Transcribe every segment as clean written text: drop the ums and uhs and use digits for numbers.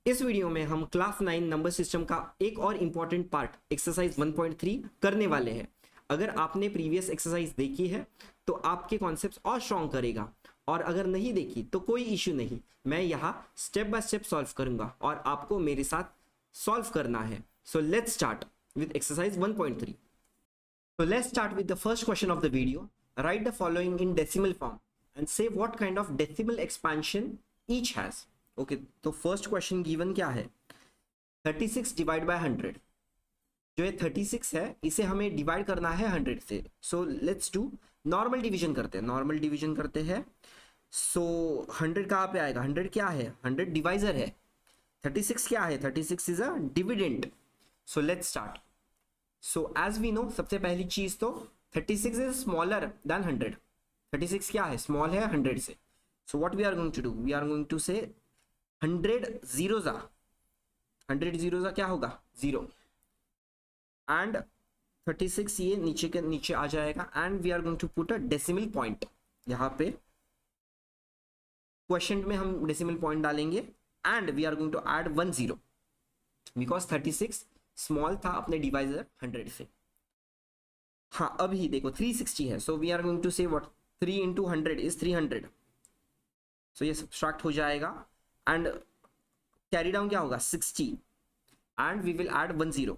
इस वीडियो में हम क्लास 9 नंबर सिस्टम का एक और इम्पॉर्टेंट पार्ट एक्सरसाइज 1.3 करने वाले हैं। अगर आपने प्रीवियस एक्सरसाइज देखी है तो आपके कॉन्सेप्ट्स और स्ट्रॉन्ग करेगा, और अगर नहीं देखी तो कोई इश्यू नहीं, मैं यहाँ स्टेप बाय स्टेप सॉल्व करूंगा और आपको मेरे साथ सॉल्व करना है। So let's start with exercise 1.3। So let's start with the first question of the video. Write the following in decimal form and say what kind of decimal expansion each has. Okay, तो first question given क्या है? 36 divide by 100। जो ये 36 है इसे हमें divide करना है 100 से। So let's do normal division करते हैं। नॉर्मल डिवीजन करते हैं। So 100 कहाँ पे आएगा? 100 क्या है? 100 डिवाइजर है। 36 क्या है? 36 is a dividend. So let's start. So as we know, सबसे पहली चीज तो 36 is smaller than 100. 36 क्या है? स्मॉल है 100 से। So what we are going to do? We are going to say 100 zeros are 100 zeros क्या होगा? 0 and 36 ये नीचे के नीचे आ जाएगा and we are going to put a decimal point. यहाँ पे क्वेश्चन में हम डेसिमल पॉइंट डालेंगे and we are going to add 1 0 because 36 small था अपने डिवाइजर 100 से। हाँ, अभी देखो 360 है। So we are going to say what 3 into 100 is 300। सो ये सब्सट्रैक्ट हो जाएगा एंड कैरी डाउन क्या होगा? 60 एंड वी विल ऐड 1 0।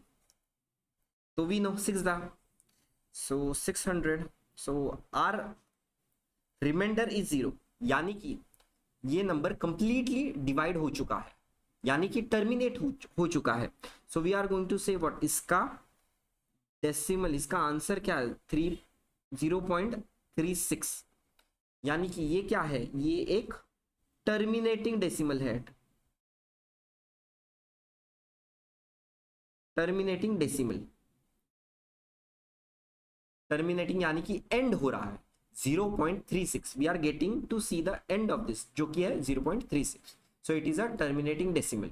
तो वी नो 6 दा, सो 600। सो आर रिमाइंडर इज 0, यानी कि ये नंबर कंप्लीटली डिवाइड हो चुका है, यानी कि टर्मिनेट हो चुका है। So we are going to say what, इसका डेसिमल, इसका आंसर क्या है? 0.36, यानी कि ये क्या है? ये एक टर्मिनेटिंग डेसिमल है। टर्मिनेटिंग डेसिमल, टर्मिनेटिंग यानी कि एंड हो रहा है 0.36। We are getting to see the end of this, जो कि है 0.36। So it is a terminating decimal.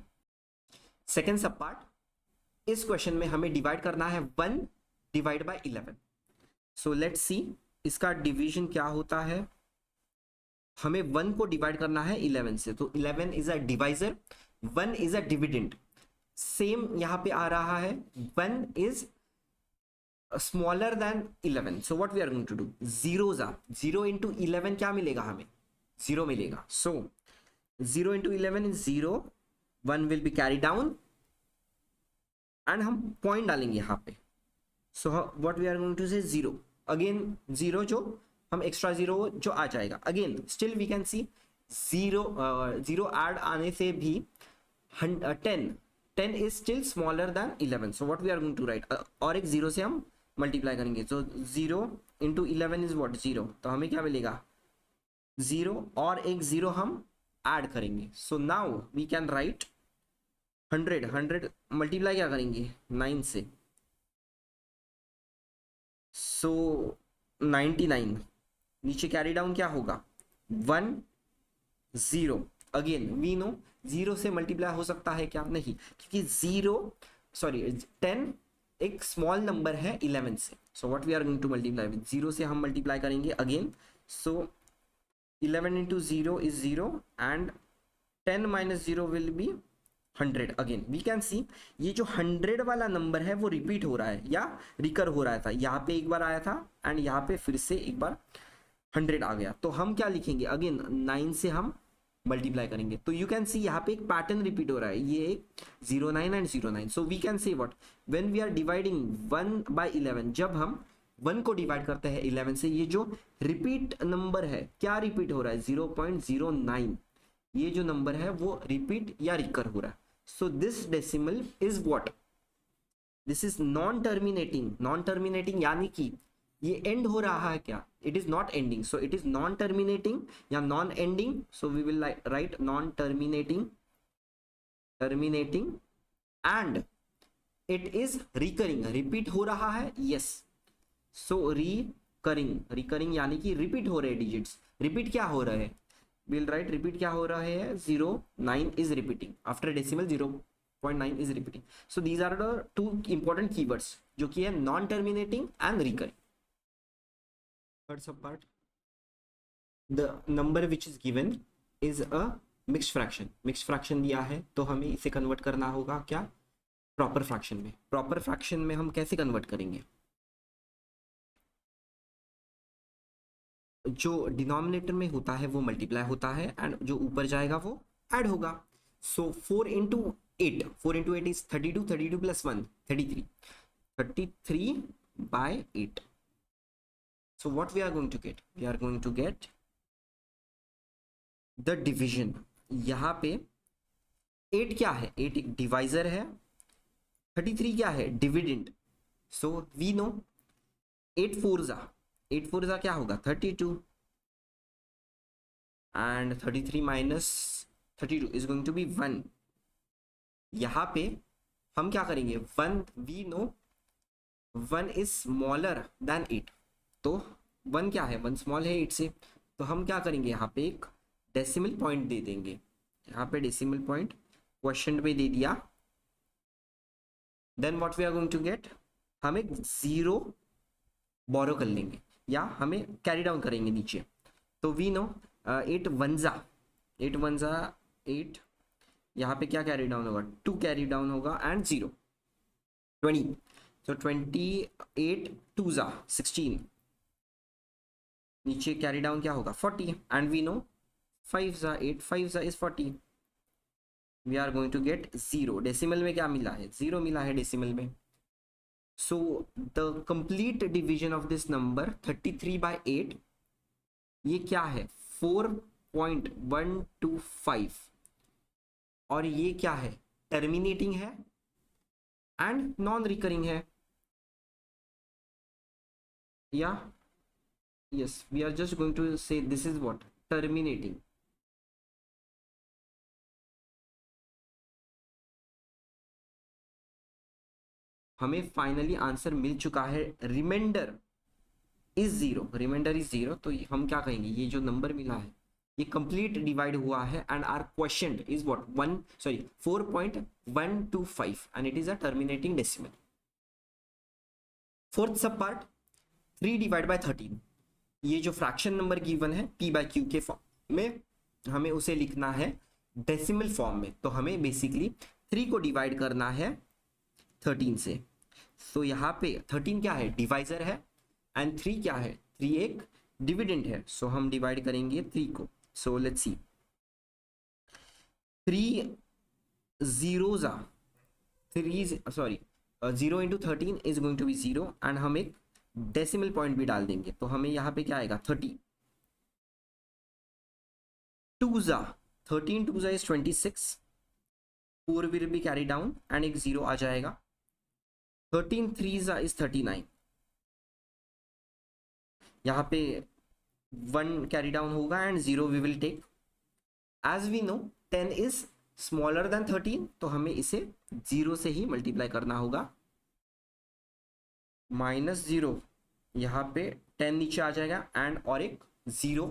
Second sub part, इस क्वेश्चन में हमें डिवाइड करना है 1 divide by 11। So let's see इसका डिवीजन क्या होता है। हमें 1 को डिवाइड करना है 11 से, तो 11 is a divisor, 1 is a dividend. Same यहाँ पे आ रहा है, 1 is smaller than 11। So what we are going to do? Zeros are 0 into 11 क्या मिलेगा हमें? 0 मिलेगा। So 0 into 11 is 0, 1 will be carried down and हम पॉइंट डालेंगे यहाँ पे। So what we are going to say 0 again, 0 जो हम एक्स्ट्रा 0 जो आ जाएगा। Again still we can see 0 add आने से भी 10 is still smaller than 11। So what we are going to write, और एक 0 से हम मल्टीप्लाई करेंगे। So 0 into 11 is what? 0। तो हमें क्या मिलेगा? 0 और एक 0 हम ऐड करेंगे। So now we can write 100 multiply क्या करेंगे? 9 से। सो 99, नीचे कैरी डाउन क्या होगा? 1 0। अगेन वी नो 0 से मल्टीप्लाई हो सकता है क्या? नहीं, क्योंकि 10 एक स्मॉल नंबर है 11 से। So what we are going to multiply with? 0 से हम मल्टीप्लाई करेंगे again. So 11 into 0 is 0 and 10 minus 0 will be 100। Again we can see ये जो 100 वाला नंबर है वो रिपीट हो रहा है या रिकर हो रहा था। यहाँ पे एक बार आया था एंड यहाँ पे फिर से एक बार 100 आ गया। तो हम क्या लिखेंगे? अगेन 9 से हम मल्टीप्लाई करेंगे। तो यू कैन सी यहाँ पे एक पैटर्न रिपीट हो रहा है, ये 09 and 09। So we can say what, when we are dividing 1 by 11, जब हम 1 को डिवाइड करते हैं 11 से, ये जो रिपीट नंबर है क्या रिपीट हो रहा है? 0.09। ये जो नंबर है वो रिपीट या रिकर हो रहा है। So this decimal is what? This is non terminating. Non terminating यानी कि ये एंड हो रहा है क्या? It is not ending. So it is non terminating या non ending. So we will write non terminating, terminating and it is recurring. Repeat हो रहा है, यस। सो रिकरिंग, रिकरिंग यानी कि रिपीट हो रहे डिजिट्स। रिपीट क्या हो रहे हैं? विल राइट रिपीट क्या हो रहा है? 09 is repeating after decimal, 0.9 is repeating. So these are the 2 important keywords, जो कि है non terminating and recurring. Third sub part, the number which is given is a mixed fraction दिया है तो हमें इसे कन्वर्ट करना होगा क्या, प्रॉपर फ्रैक्शन में। प्रॉपर फ्रैक्शन में हम कैसे कन्वर्ट करेंगे, जो डिनोमिनेटर में होता है वो मल्टीप्लाई होता है एंड जो ऊपर जाएगा वो ऐड होगा। सो 4 into 8, 4 into 8 is 32, 32 plus 1 33, 33/8। so what we are going to get, we are going to get the division। यहाँ पे 8 क्या है, 8 एक डिवाइजर है, 33 क्या है, डिविडेंड। सो वी नो 8 4 जा क्या होगा 32 and 33 minus 32 is going to be 1। यहाँ पे हम क्या करेंगे, 1 we know 1 is smaller than 8, तो 1 क्या है, 1 स्मॉल है 8 से, तो हम क्या करेंगे यहाँ पे एक डेसिमल पॉइंट दे देंगे। यहाँ पे डेसिमल पॉइंट क्वेश्चन पे दे दिया। Then what we are going to get, हम एक 0 बोरो कर लेंगे या हमें कैरी डाउन करेंगे नीचे। तो वी नो 8 1 जा 8, यहाँ पे क्या कैरी डाउन होगा, 2 कैरी डाउन होगा एंड 0 20। तो 28 2 जा 16, नीचे कैरी डाउन क्या होगा 40 एंड वी नो 5 जा 8, 5 जा is 40। We are going to get 0। Decimal में क्या मिला है, 0 मिला है डेसिमल में। So the complete division of this number 33/8 ये क्या है 4.125 और ये क्या है, टर्मिनेटिंग है एंड नॉन रिकरिंग है। या yes, we are just going to say this is what, terminating. हमें फाइनली आंसर मिल चुका है, रिमाइंडर इज 0, रिमाइंडर इज 0। तो हम क्या कहेंगे, ये जो नंबर मिला है ये कंप्लीट डिवाइड हुआ है and our question is what 4.125 and it is a terminating decimal. Fourth sub part 3/13। ये जो फ्रैक्शन नंबर गिवन है p/q के फॉर्म में, हमें उसे लिखना है डेसिमल फॉर्म में। तो हमें बेसिकली 3 को डिवाइड करना है 13 से। सो यहाँ पे 13 क्या है, डिवाइजर है एंड 3 क्या है, 3 एक डिविडेंड है। सो हम डिवाइड करेंगे 3 को। सो let's C, 3 zeros are 0 into 13 is going to be 0 and हम एक डेसिमल पॉइंट भी डाल देंगे। तो हमें यहाँ पे क्या आएगा 30, 2 13 2 is 26, 4 will be carry down and एक 0 आ जाएगा। 13 3 is 39, यहाँ पे 1 कैरी डाउन होगा and 0 we will take. As we know 10 is smaller than 13, तो हमें इसे 0 से ही मल्टीप्लाई करना होगा। -0, यहाँ पे 10 नीचे आ जाएगा एंड और एक 0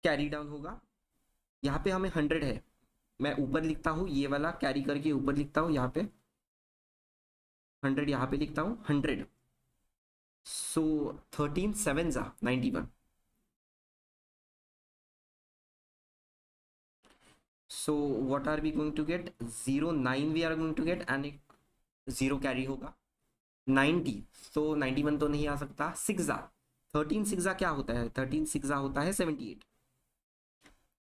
कैरी डाउन होगा। यहाँ पे हमें 100 है, मैं ऊपर लिखता हूँ, ये वाला कैरी करके ऊपर लिखता हूँ, यहाँ पे 100 यहाँ पे लिखता हूँ 100। सो 13 7 91। So what are we going to get, 0 9 we are going to get and एक 0 कैरी होगा। 90, तो 91 तो नहीं आ सकता। 6 13 6 क्या होता है, 13 6 होता है 78,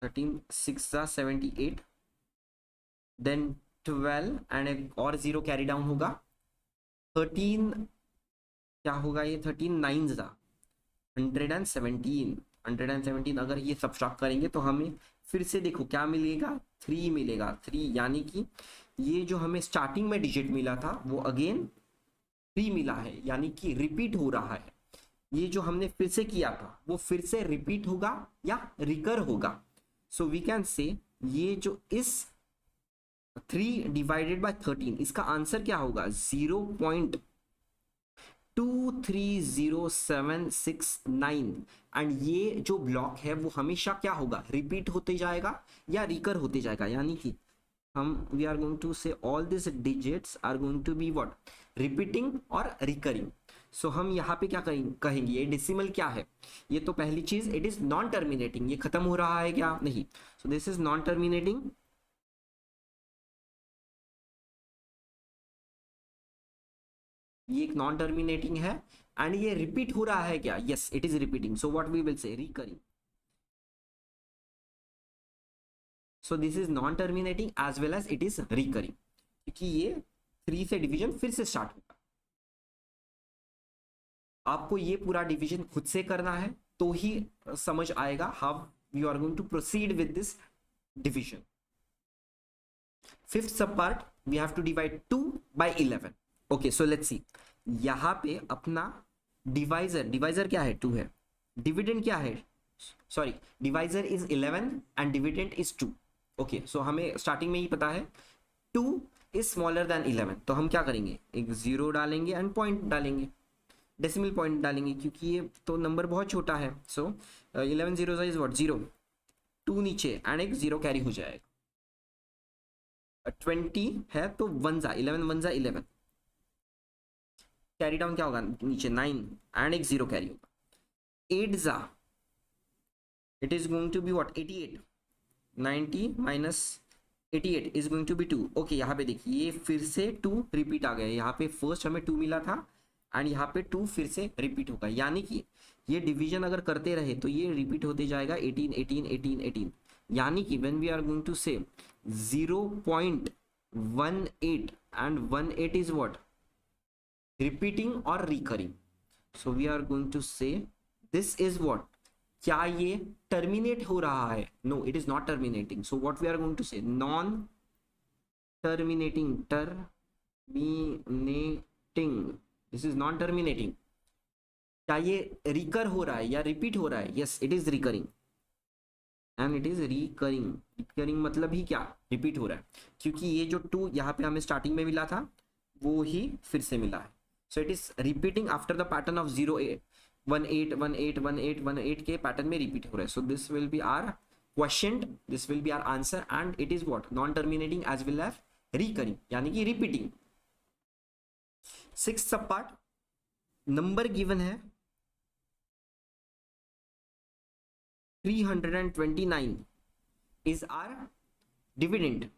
13 6 78। देन 12 एंड एक और 0 कैरी डाउन होगा। 13 क्या होगा, ये 13 9 117, 117 अगर ये सब्ट्रैक्ट करेंगे तो हमें फिर से देखो क्या मिलेगा, 3 मिलेगा। 3 यानी कि ये जो हमें स्टार्टिंग में डिजिट मिला था वो अगेन 3 मिला है, यानी कि रिपीट हो रहा है। ये जो हमने फिर से किया था वो फिर से रिपीट होगा या रिकर होगा। सो वी कैन से ये जो इस 3/13 इसका आंसर क्या होगा, 0.230769 एंड ये जो ब्लॉक है वो हमेशा क्या होगा, रिपीट होते जाएगा या रिकर होते जाएगा। यानी कि हम we are going to say all this digits are going to be what, repeating और रिकरिंग। सो हम यहाँ पे क्या कहेंगे, ये डेसिमल क्या है, ये तो पहली चीज इट इज नॉन टर्मिनेटिंग, ये खत्म हो रहा है क्या, नहीं, so this is non terminating, ये एक नॉन टर्मिनेटिंग है, एंड ये रिपीट हो रहा है क्या, yes it is repeating, so what we will say recurring, so this is non terminating as well as it is recurring, क्योंकि ये 3 से डिवीजन फिर से स्टार्ट होगा। आपको ये पूरा डिवीजन खुद से करना है तो ही समझ आएगा how you are going to proceed with this division. Fifth sub part we have to divide 2 by 11। Okay so let's see, यहां पे अपना डिवाइजर क्या है, 2 है, डिविडेंड क्या है, sorry divisor is 11 and dividend is 2। Okay so हमें starting में ही पता है 2 इज स्मॉलर देन 11, तो हम क्या करेंगे, एक 0 डालेंगे एंड पॉइंट डालेंगे, डेसिमल पॉइंट डालेंगे, क्योंकि ये तो नंबर बहुत छोटा है। सो 11 जीरो इज व्हाट 0, 2 नीचे एंड एक 0 कैरी हो जाएगा, 20 है तो 1 जा 11, 1 जा 11, कैरी डाउन क्या होगा नीचे 9 एंड एक 0 कैरी होगा, 8 जा it is going to be what 88, 90 minus 88 is going to be 2। Okay यहाँ पे देखिए ये फिर से 2 रिपीट आ गया, यहाँ पे फर्स्ट हमें 2 मिला था एंड यहाँ पे 2 फिर से रिपीट होगा, यानी कि ये डिवीजन अगर करते रहे तो ये रिपीट होते जाएगा 18 18 18 18, यानी कि when we are going to say 0.18 and 18 is what repeating और recurring, so we are going to say this is what, क्या ये टर्मिनेट हो रहा है, no it is not terminating, so what we are going to say non terminating, terminating, this is non terminating, क्या ये recur हो रहा है या रिपीट हो रहा है, yes it is recurring and it is recurring, recurring मतलब ही क्या, रिपीट हो रहा है, क्योंकि ये जो 2 यहाँ पे हमें स्टार्टिंग में मिला था वो ही फिर से मिला है, सो it is repeating after the pattern of 0 8 1 8 1 8 1 8 1 8 के पैटर्न में रिपीट हो रहा है, so this will be our question, this will be our answer and it is what non terminating as well as recurring, यानी कि repeating. Sixth sub part, number given है 329 is our dividend,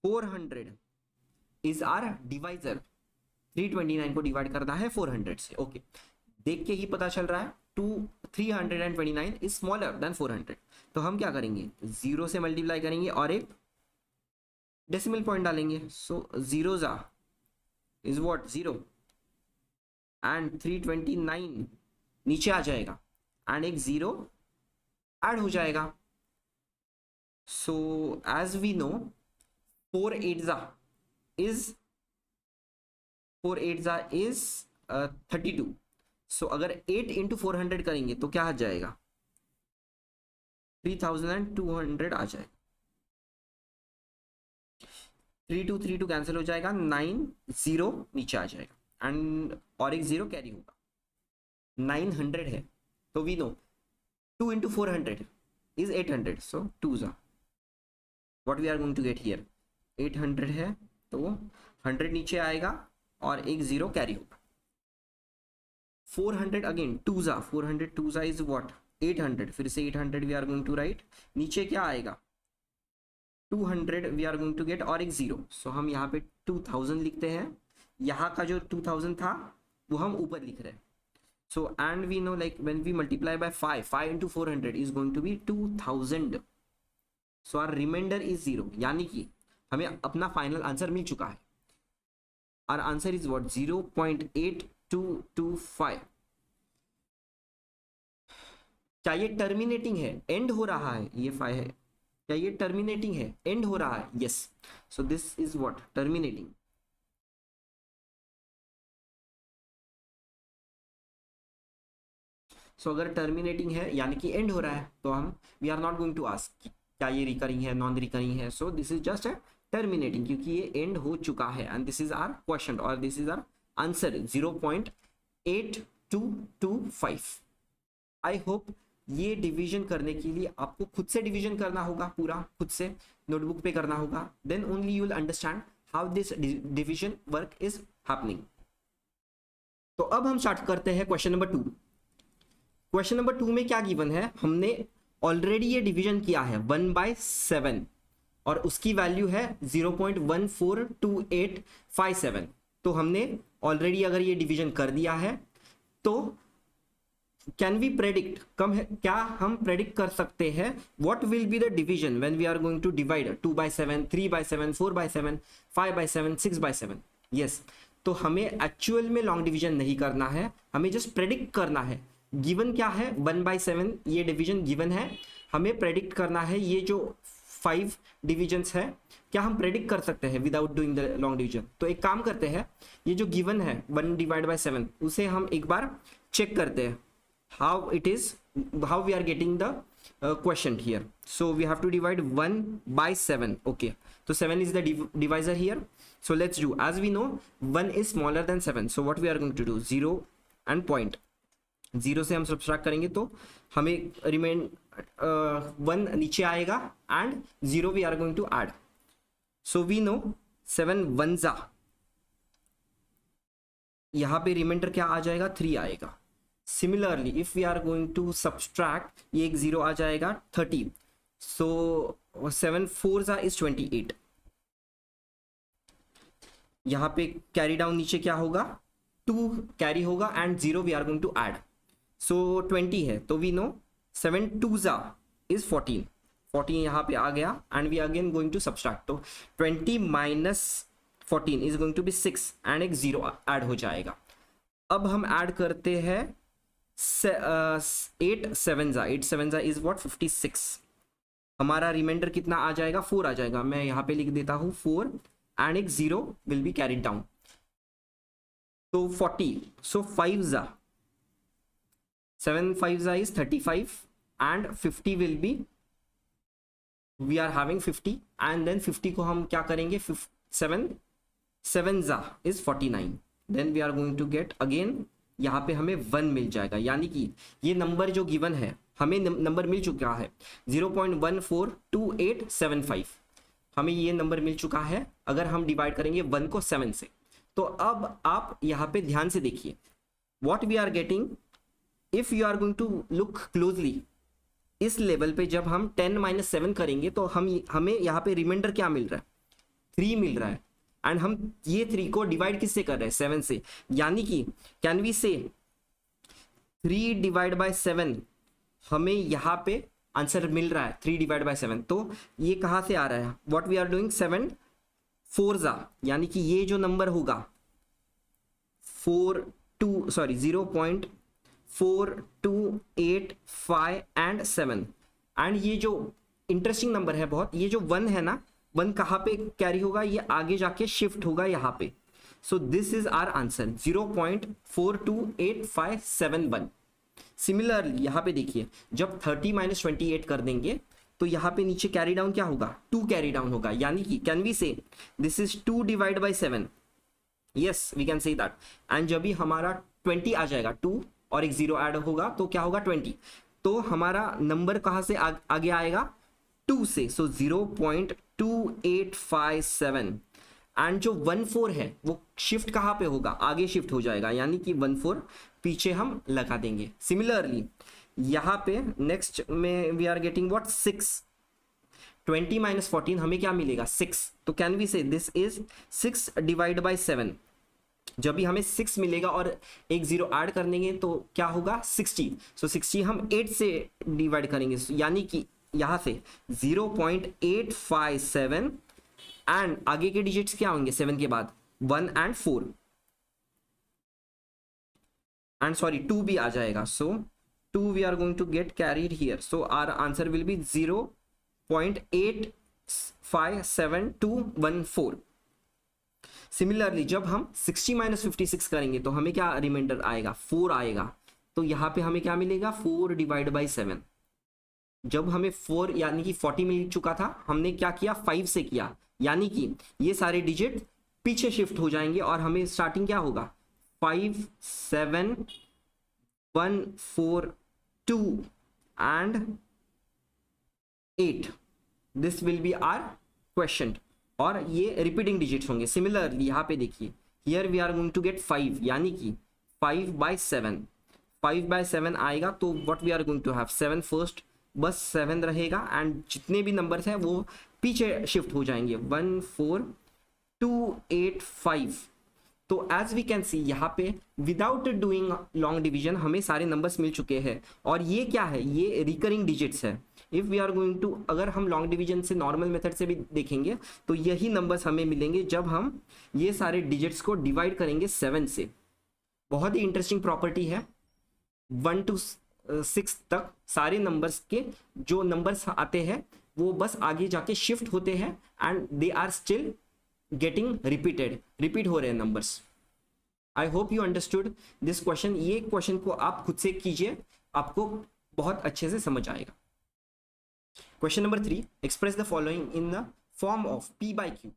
400 is our divisor, 329 को divide करना है 400 से। Okay देख के ही पता चल रहा है 329 इज स्मॉलर देन 400, तो हम क्या करेंगे 0 से मल्टीप्लाई करेंगे और एक डेसिमल पॉइंट डालेंगे, सो 0 जा इज व्हाट 0 एंड 329 नीचे आ जाएगा एंड एक 0 ऐड हो जाएगा, सो एज वी नो 4 8 जा इज 32, सो अगर 8 इंटू 400 करेंगे तो क्या आ जाएगा 3200 आ जाएगा, 3 2 कैंसिल हो जाएगा, 9 0 नीचे आ जाएगा एंड और एक 0 कैरी होगा, 900 है, तो we know 2 into 400 is 800, so 2 जा what we are going to get here 800 है तो 100 नीचे आएगा और एक 0 कैरी होगा, 400 अगेन 2 जा 400 2 जा is what 800, फिर से 800 we are going to write, नीचे क्या आएगा 200 we are going to get और एक 0, so हम यहाँ पे 2000 लिखते हैं, यहाँ का जो 2000 था वो हम ऊपर लिख रहे हैं, so and we know like when we multiply by 5 into 400 is going to be 2000, so our remainder is 0, यानी कि हमें अपना फाइनल आंसर मिल चुका है, our answer is what 0.8225। क्या ये टर्मिनेटिंग है, एंड हो रहा है, ये 5 है, क्या ये टर्मिनेटिंग है, एंड हो रहा है, yes, so this is what terminating. So अगर टर्मिनेटिंग है यानी कि एंड हो रहा है तो हम we are not going to ask क्या ये रिकरिंग है नॉन रिकरिंग है, so this is just terminating क्योंकि ये एंड हो चुका है and this is our question और this is our answer 0.8225। I hope ये डिवीजन करने के लिए आपको खुद से डिवीजन करना होगा, पूरा खुद से नोटबुक पे करना होगा, then only you will understand how this division work is happening. तो अब हम स्टार्ट करते हैं क्वेश्चन नंबर 2। क्वेश्चन नंबर 2 में क्या गिवन है, हमने ऑलरेडी ये डिवीजन किया है 1/7 और उसकी वैल्यू है 0.142857। तो हमने ऑलरेडी अगर ये डिवीजन कर दिया है तो कैन वी प्रेडिक्ट, कम है क्या हम प्रेडिक्ट कर सकते हैं what will be the division when we are going to divide 2/7, 3/7, 4/7, 5/7, 6/7। Yes, तो हमें एक्चुअल में लॉन्ग डिवीजन नहीं करना है, हमें जस्ट प्रेडिक्ट करना है। गिवन क्या है 1/7 ये डिवीजन गिवन है, हमें प्रेडिक्ट करना है ये जो 5 डिविजन्स है क्या हम प्रेडिक्ट कर सकते हैं without doing the long division. तो एक काम करते हैं, ये जो गिवन है 1/7 उसे हम एक बार चेक करते हैं how we are getting the question here. So we have to divide 1/7. Okay, so 7 is the divisor here. So let's do, as we know 1 is smaller than 7, so what we are going to do, 0 and point, 0 से हम subtract करेंगे तो हमें remain 1 नीचे आएगा and 0 we are going to add. So we know 7 1s, यहाँ पे reminder क्या आ जाएगा, 3 आएगा। Similarly if we are going to subtract, ये एक 0 आ जाएगा 30, सो 7 4s इज 28। यहाँ पे कैरी डाउन नीचे क्या होगा, 2 कैरी होगा and 0 we are going to add, so 20 है तो वी नो 7 2s इज 14, 14 यहाँ पे आ गया and we again going to subtract, तो 20 minus 14 is going to be 6 and एक 0 ऐड हो जाएगा। अब हम ऐड करते हैं 8 7s इज व्हाट 56, हमारा रिमाइंडर कितना आ जाएगा, 4 आ जाएगा। मैं यहाँ पे लिख देता हूँ 4 एंड एक 0 विल बी कैरीड डाउन, तो 40, so 5s 7 5s is 35 and 50 will be, we are having 50 and then 50 को हम क्या करेंगे, 7 7s is 49, then we are going to get again, यहाँ पे हमें 1 मिल जाएगा, यानी कि ये नंबर जो गिवन है हमें नंबर मिल चुका है 0.142875, हमें ये नंबर मिल चुका है अगर हम डिवाइड करेंगे 1 को 7 से। तो अब आप यहाँ पे ध्यान से देखिए what we are getting, if you are going to look closely, इस लेवल पे जब हम 10 - 7 करेंगे तो हमें यहाँ पे रिमाइंडर क्या मिल रहा है, 3 मिल रहा है एंड हम ये 3 को डिवाइड किससे कर रहे हैं, 7 से, यानी कि कैन वी से 3/7 हमें यहाँ पे आंसर मिल रहा है 3/7। तो ये कहाँ से आ रहा है, what we are doing 7 4s, यानी कि ये जो नंबर होगा 0.4285 एंड 7 एंड ये जो इंटरेस्टिंग नंबर है बहुत, ये जो 1 है ना, 1 कहाँ पे कैरी होगा, ये आगे जाके शिफ्ट होगा यहाँ पे, so this is our answer 0.428571। Similarly यहाँ पे देखिए जब 30 - 28 कर देंगे तो यहाँ पे नीचे कैरी डाउन क्या होगा, 2 कैरी डाउन होगा, यानी कि can we say this is 2/7, yes we can say that, and जब भी हमारा 20 आ जाएगा 2 और एक 0 ऐड होगा तो क्या होगा 20, तो हमारा नंबर कहाँ से आगे आएगा, 2 से, सो 0.2857 एंड जो 14 है वो शिफ्ट कहाँ पे होगा, आगे शिफ्ट हो जाएगा, यानी कि 14 पीछे हम लगा देंगे। सिमिलरली यहाँ पे नेक्स्ट में वी आर गेटिंग व्हाट 6, 20 - 14 हमें क्या मिलेगा 6, तो can we say this is 6/7, जब भी हमें 6 मिलेगा और एक 0 ऐड कर देंगे तो क्या होगा 60, सो 60 हम 8 से डिवाइड करेंगे, यानी कि यहाँ से 0.857 एंड आगे के डिजिट्स क्या होंगे 7 के बाद 1 एंड 4 एंड सॉरी 2 भी आ जाएगा, so 2 we are going to get carried here, so our answer will be 0.857214। Similarly जब हम 60 - 56 करेंगे तो हमें क्या रिमाइंडर आएगा, 4 आएगा, तो यहाँ पे हमें क्या मिलेगा 4/7। जब हमें 4 यानी कि 40 मिल चुका था, हमने क्या किया 5 से किया, यानी कि ये सारे डिजिट पीछे शिफ्ट हो जाएंगे और हमें स्टार्टिंग क्या होगा 5 7 1 4 2 and 8, this will be our question, और ये रिपीटिंग डिजिट्स होंगे। सिमिलरली यहाँ पे देखिए here we are going to get 5, यानी कि 5/7, 5/7 आएगा तो what we are going to have 7 first, बस 7 रहेगा एंड जितने भी नंबर्स हैं वो पीछे शिफ्ट हो जाएंगे 1 4 2 8 5। तो एज वी कैन सी यहाँ पे विदाउट डूइंग लॉन्ग डिवीजन हमें सारे नंबर्स मिल चुके हैं और ये क्या है, ये रिकरिंग डिजिट्स है। If we are going to, अगर हम लॉन्ग डिवीजन से नॉर्मल मेथड से भी देखेंगे तो यही नंबर्स हमें मिलेंगे जब हम ये सारे डिजिट्स को डिवाइड करेंगे 7 से। बहुत ही इंटरेस्टिंग प्रॉपर्टी है। 1 to 6 तक सारे नंबर्स के जो नंबर्स आते हैं वो बस आगे जाके शिफ्ट होते हैं and they are still getting repeated, repeat हो रहे हैं numbers. I hope you understood this question. ये क्वेश्चन को आप खुद से कीजिए, आपको बहुत अच्छे से समझ आएगा। Question number 3, express the following in the form of p by q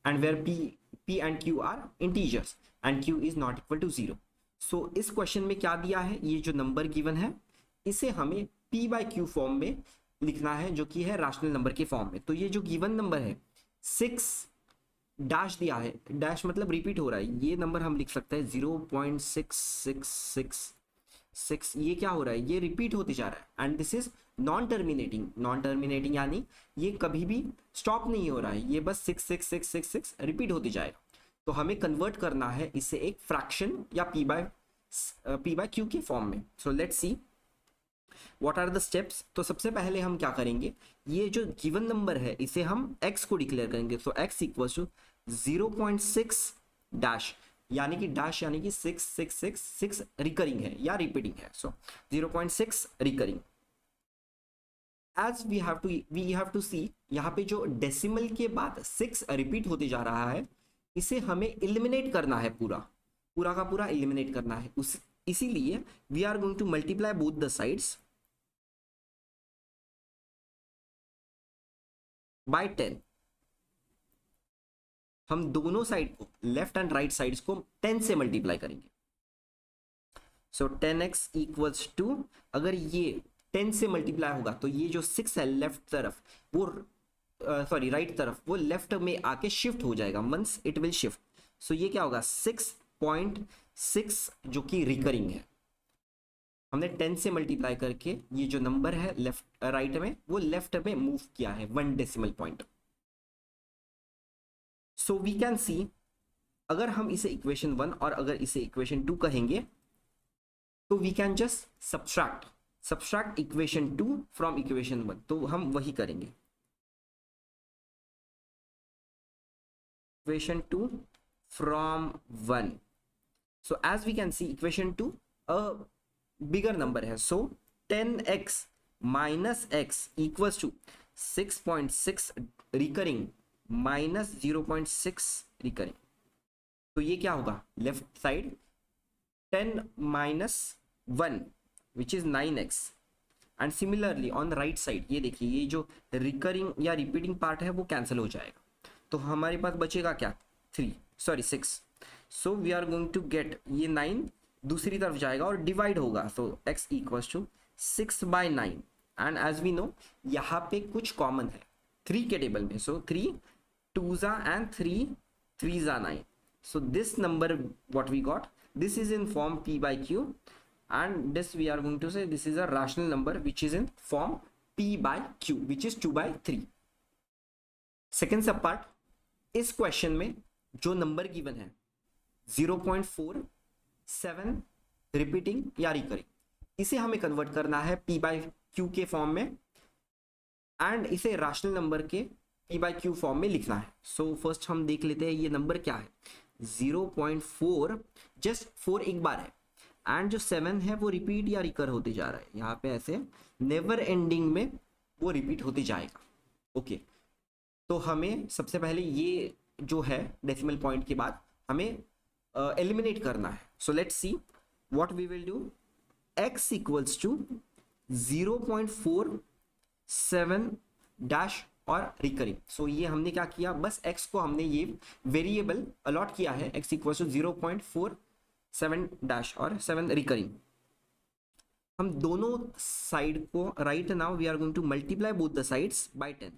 and where p and q are integers and q is not equal to 0। सो इस क्वेश्चन में क्या दिया है, ये जो नंबर गिवन है इसे हमें p by q फॉर्म में लिखना है जो कि है रैशनल नंबर के फॉर्म में। तो ये जो गिवन नंबर है 6 डैश दिया है, डैश मतलब रिपीट हो रहा है, ये नंबर हम लिख सकते हैं 0.6666। ये क्या हो रहा है, ये रिपीट होते जा रहा है and this is non terminating. Non terminating यानी ये कभी भी स्टॉप नहीं हो रहा है, ये बस 66666 रिपीट होते जाएगा। तो हमें कन्वर्ट करना है इसे एक फ्रैक्शन या p by q के फॉर्म में। So let's see what are the steps. तो सबसे पहले हम क्या करेंगे, ये जो गिवन नंबर है इसे हम x को डिक्लेयर करेंगे। सो x इक्वल्स टू 0.6 डैश, यानी कि डैश यानी कि 6666 रिकरिंग है या रिपीटिंग है। So 0.6 recurring. As we have to see यहाँ पे जो डेसिमल के बाद 6 रिपीट होते जा रहा है इसे हमें एलिमिनेट करना है, पूरा का पूरा एलिमिनेट करना है। इसीलिए we are going to multiply both the sides by 10। हम दोनों साइड को, लेफ्ट एंड राइट साइड्स को 10 से मल्टीप्लाई करेंगे। सो 10x इक्वल्स टू, अगर ये 10 से मल्टीप्लाई होगा तो ये जो 6 है लेफ्ट तरफ वो राइट तरफ वो लेफ्ट में आके शिफ्ट हो जाएगा, मंस इट विल शिफ्ट। सो ये क्या होगा 6.6 जो कि रिकरिंग है। हमने 10 से मल्टीप्लाई करके ये जो नंबर है लेफ्ट राइट में वो लेफ्ट में मूव किया है 1 decimal point. So we can see अगर हम इसे इक्वेशन 1 और अगर इसे इक्वेशन 2 कहेंगे तो we can just subtract equation 2 from equation 1। तो हम वही करेंगे, equation 2 from 1। So as we can see equation 2 a bigger number है। So 10x minus x equals to 6.6 recurring minus 0.6 recurring. तो ये क्या होगा, left side 10 minus 1 which is 9x and similarly on right side ये देखिए ये जो recurring या रिपीटिंग पार्ट है वो कैंसिल हो जाएगा। तो हमारे पास बचेगा क्या 6। So we are going to get ये 9 दूसरी तरफ जाएगा और डिवाइड होगा। So x equals to 6/9 and as we know यहाँ पे कुछ कॉमन है 3 के टेबल में। So 3 2s and 3 3s 9। So this number what we got, this is in form p by q and this we are going to say this is a rational number which is in form p by q which is 2/3। Second sub part, इस question में जो number given है 0.47 repeating या recurring, इसे हमें convert करना है p by q के फॉर्म में एंड इसे रैशनल नंबर के p by q फॉर्म में लिखना है। सो फर्स्ट हम देख लेते हैं ये नंबर क्या है 0.4, जस्ट 4 एक बार है एंड जो 7 है वो रिपीट या रिकर होते जा रहा है, यहाँ पे ऐसे नेवर एंडिंग में वो रिपीट होते जाएगा। ओके तो हमें सबसे पहले ये जो है डेसिमल पॉइंट के बाद हमें एलिमिनेट करना है। So let's see what we will do. x equals to 0.47 dash और रिकरिंग। सो ये हमने क्या किया, बस x को हमने ये वेरिएबल अलॉट किया है, x इक्वल्स टू 0.47 डैश और 7 रिकरिंग। हम दोनों साइड को right now we are going to multiply both the sides by 10।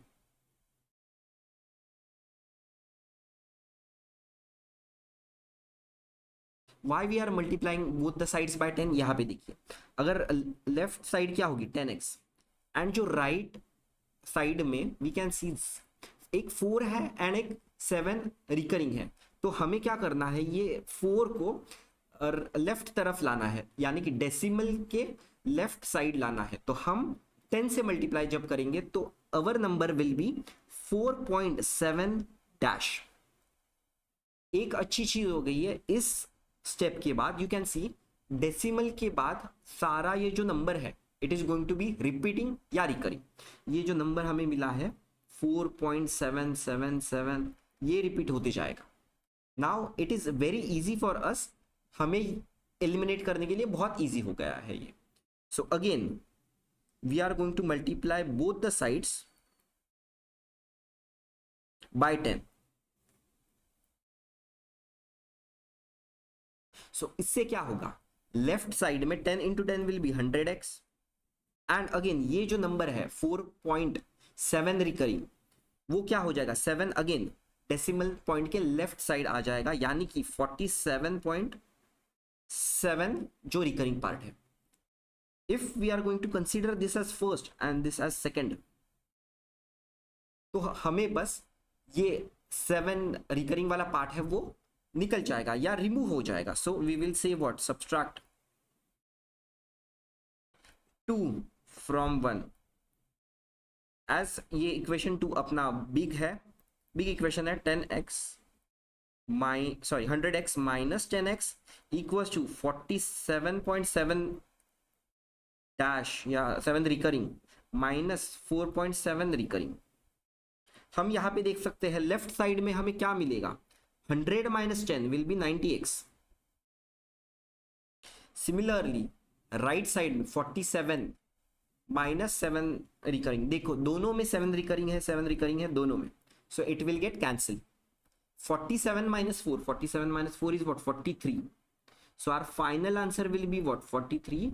Why we are multiplying both the sides by 10, यहाँ पे देखिए अगर लेफ्ट साइड क्या होगी 10x एंड जो राइट साइड में वी कैन सी एक 4 है एंड एक 7 रिकरिंग है, तो हमें क्या करना है, ये 4 को लेफ्ट तरफ लाना है, यानी कि डेसिमल के लेफ्ट साइड लाना है। तो हम 10 से मल्टीप्लाई जब करेंगे तो our number will be 4.7 dash. एक अच्छी चीज हो गई है इस स्टेप के बाद, यू कैन सी डेसिमल के बाद सारा ये जो नंबर है it is going to be repeating या रिकरिंग। ये जो नंबर हमें मिला है 4.777 ये रिपीट होते जाएगा। Now it is very easy for us, हमें एलिमिनेट करने के लिए बहुत इजी हो गया है ये। So again we are going to multiply both the sides by 10। So इससे क्या होगा, लेफ्ट साइड में 10 into 10 will be 100x and again ये जो नंबर है 4.7 रिकरिंग वो क्या हो जाएगा 7 अगेन डेसिमल पॉइंट के लेफ्ट साइड आ जाएगा, यानी कि 47.7 जो रिकरिंग पार्ट है। If we are going to consider this as first and this as second, तो हमें बस ये 7 रिकरिंग वाला पार्ट है वो निकल जाएगा या रिमूव हो जाएगा। So we will say what, subtract 2 from 1 as ये इक्वेशन 2 अपना बिग है, बिग इक्वेशन है 100x minus 10x equals to 47.7 dash या 7 रिकरिंग माइनस 4.7 रिकरिंग। हम यहां पे देख सकते हैं लेफ्ट साइड में हमें क्या मिलेगा, 100 minus 10 will B 90x। Similarly right side में 47 माइनस 7 रिकरिंग, देखो दोनों में 7 रिकरिंग है, 7 रिकरिंग है दोनों में, so it will get cancelled। 47 minus 4, 47 minus 4 is what, 43। so our final answer will be what, 43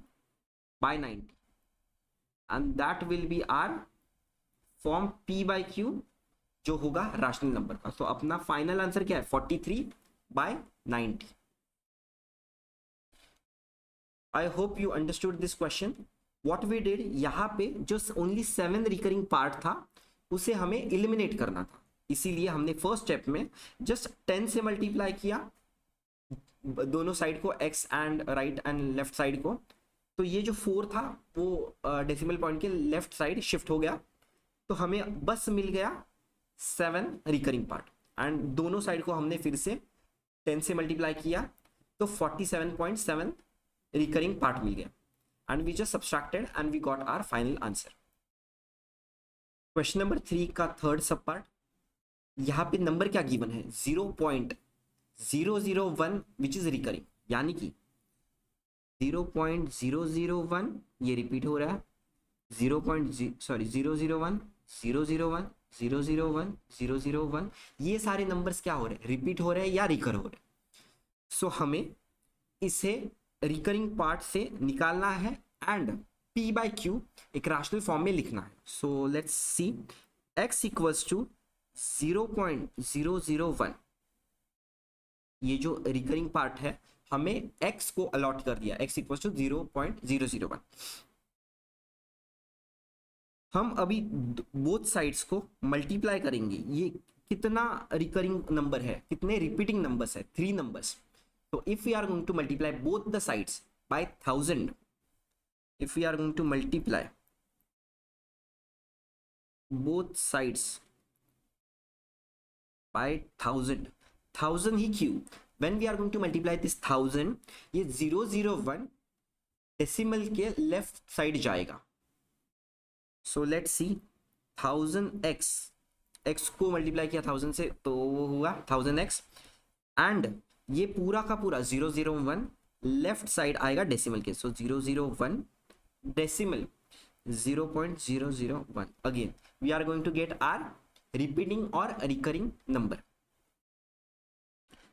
by 90 and that will be our form p by q जो होगा रैशनल नंबर का। so अपना final answer क्या है 43 by 90। I hope you understood this question। what we did, यहाँ पे जो only 7 recurring part था उसे हमें एलिमिनेट करना था, इसीलिए हमने फर्स्ट स्टेप में जस्ट 10 से मल्टीप्लाई किया दोनों साइड को, x and right and left side को, तो ये जो 4 था वो डेसिमल पॉइंट के लेफ्ट साइड शिफ्ट हो गया, तो हमें बस मिल गया 7 रिकरिंग पार्ट एंड दोनों साइड को हमने फिर से 10 से मल्टीप्लाई किया तो 47.7 रिकरिंग पार्ट मिल गया and we just subtracted and we got our final answer. Question number 3 का थर्ड सब पार्ट, यहाँ पे नंबर क्या गिवन है 0.001 विच इज रिकरिंग, यानी कि 0.001 ये रिपीट हो रहा है, 001 001 ये सारे नंबर्स क्या हो रहे हैं, रिपीट हो रहे हैं या रिकर हो रहे हैं। सो हमें इसे रिकरिंग पार्ट से निकालना है एंड p by q एक रैशनल फॉर्म में लिखना है। So let's see x equals to 0.001, ये जो रिकरिंग पार्ट है हमें x को अलॉट कर दिया, x इक्वल्स टू 0.001। हम अभी बोथ साइड्स को मल्टीप्लाई करेंगे, ये कितना रिकरिंग नंबर है, कितने रिपीटिंग नंबर्स है, 3 नंबर्स। तो if we are going to multiply both the sides by 1000, if we are going to multiply both sides by 1000 ही क्यों, when we are going to multiply this 1000 ये 001 decimal के left side जाएगा। सो let's C 1000x, x को multiply किया 1000 से तो वो हुआ 1000x एंड ये पूरा का पूरा 001 लेफ्ट साइड आएगा डेसिमल के। सो 001 decimal 0.001, again we are going to get our repeating or recurring number।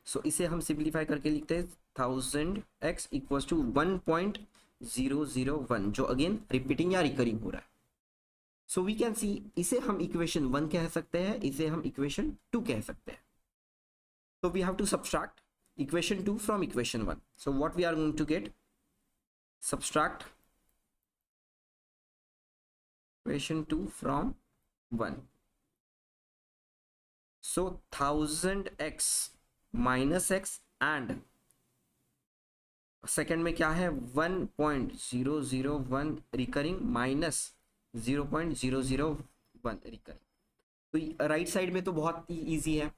so इसे हम सिंप्लीफाई करके लिखते हैं 1000x इक्वल्स टू 1.001 जो अगेन रिपीटिंग या रिकरिंग हो रहा है। सो वी कैन सी इसे हम इक्वेशन 1 कह सकते हैं, इसे हम इक्वेशन 2 कह सकते हैं। तो we have to subtract equation 2 from equation 1. So what we are going to get, subtract equation 2 from 1. So 1000x minus x and second में क्या है 1.001 रिकरिंग माइनस 0.001 रिकरिंग। तो राइट साइड में तो बहुत ही ईजी है,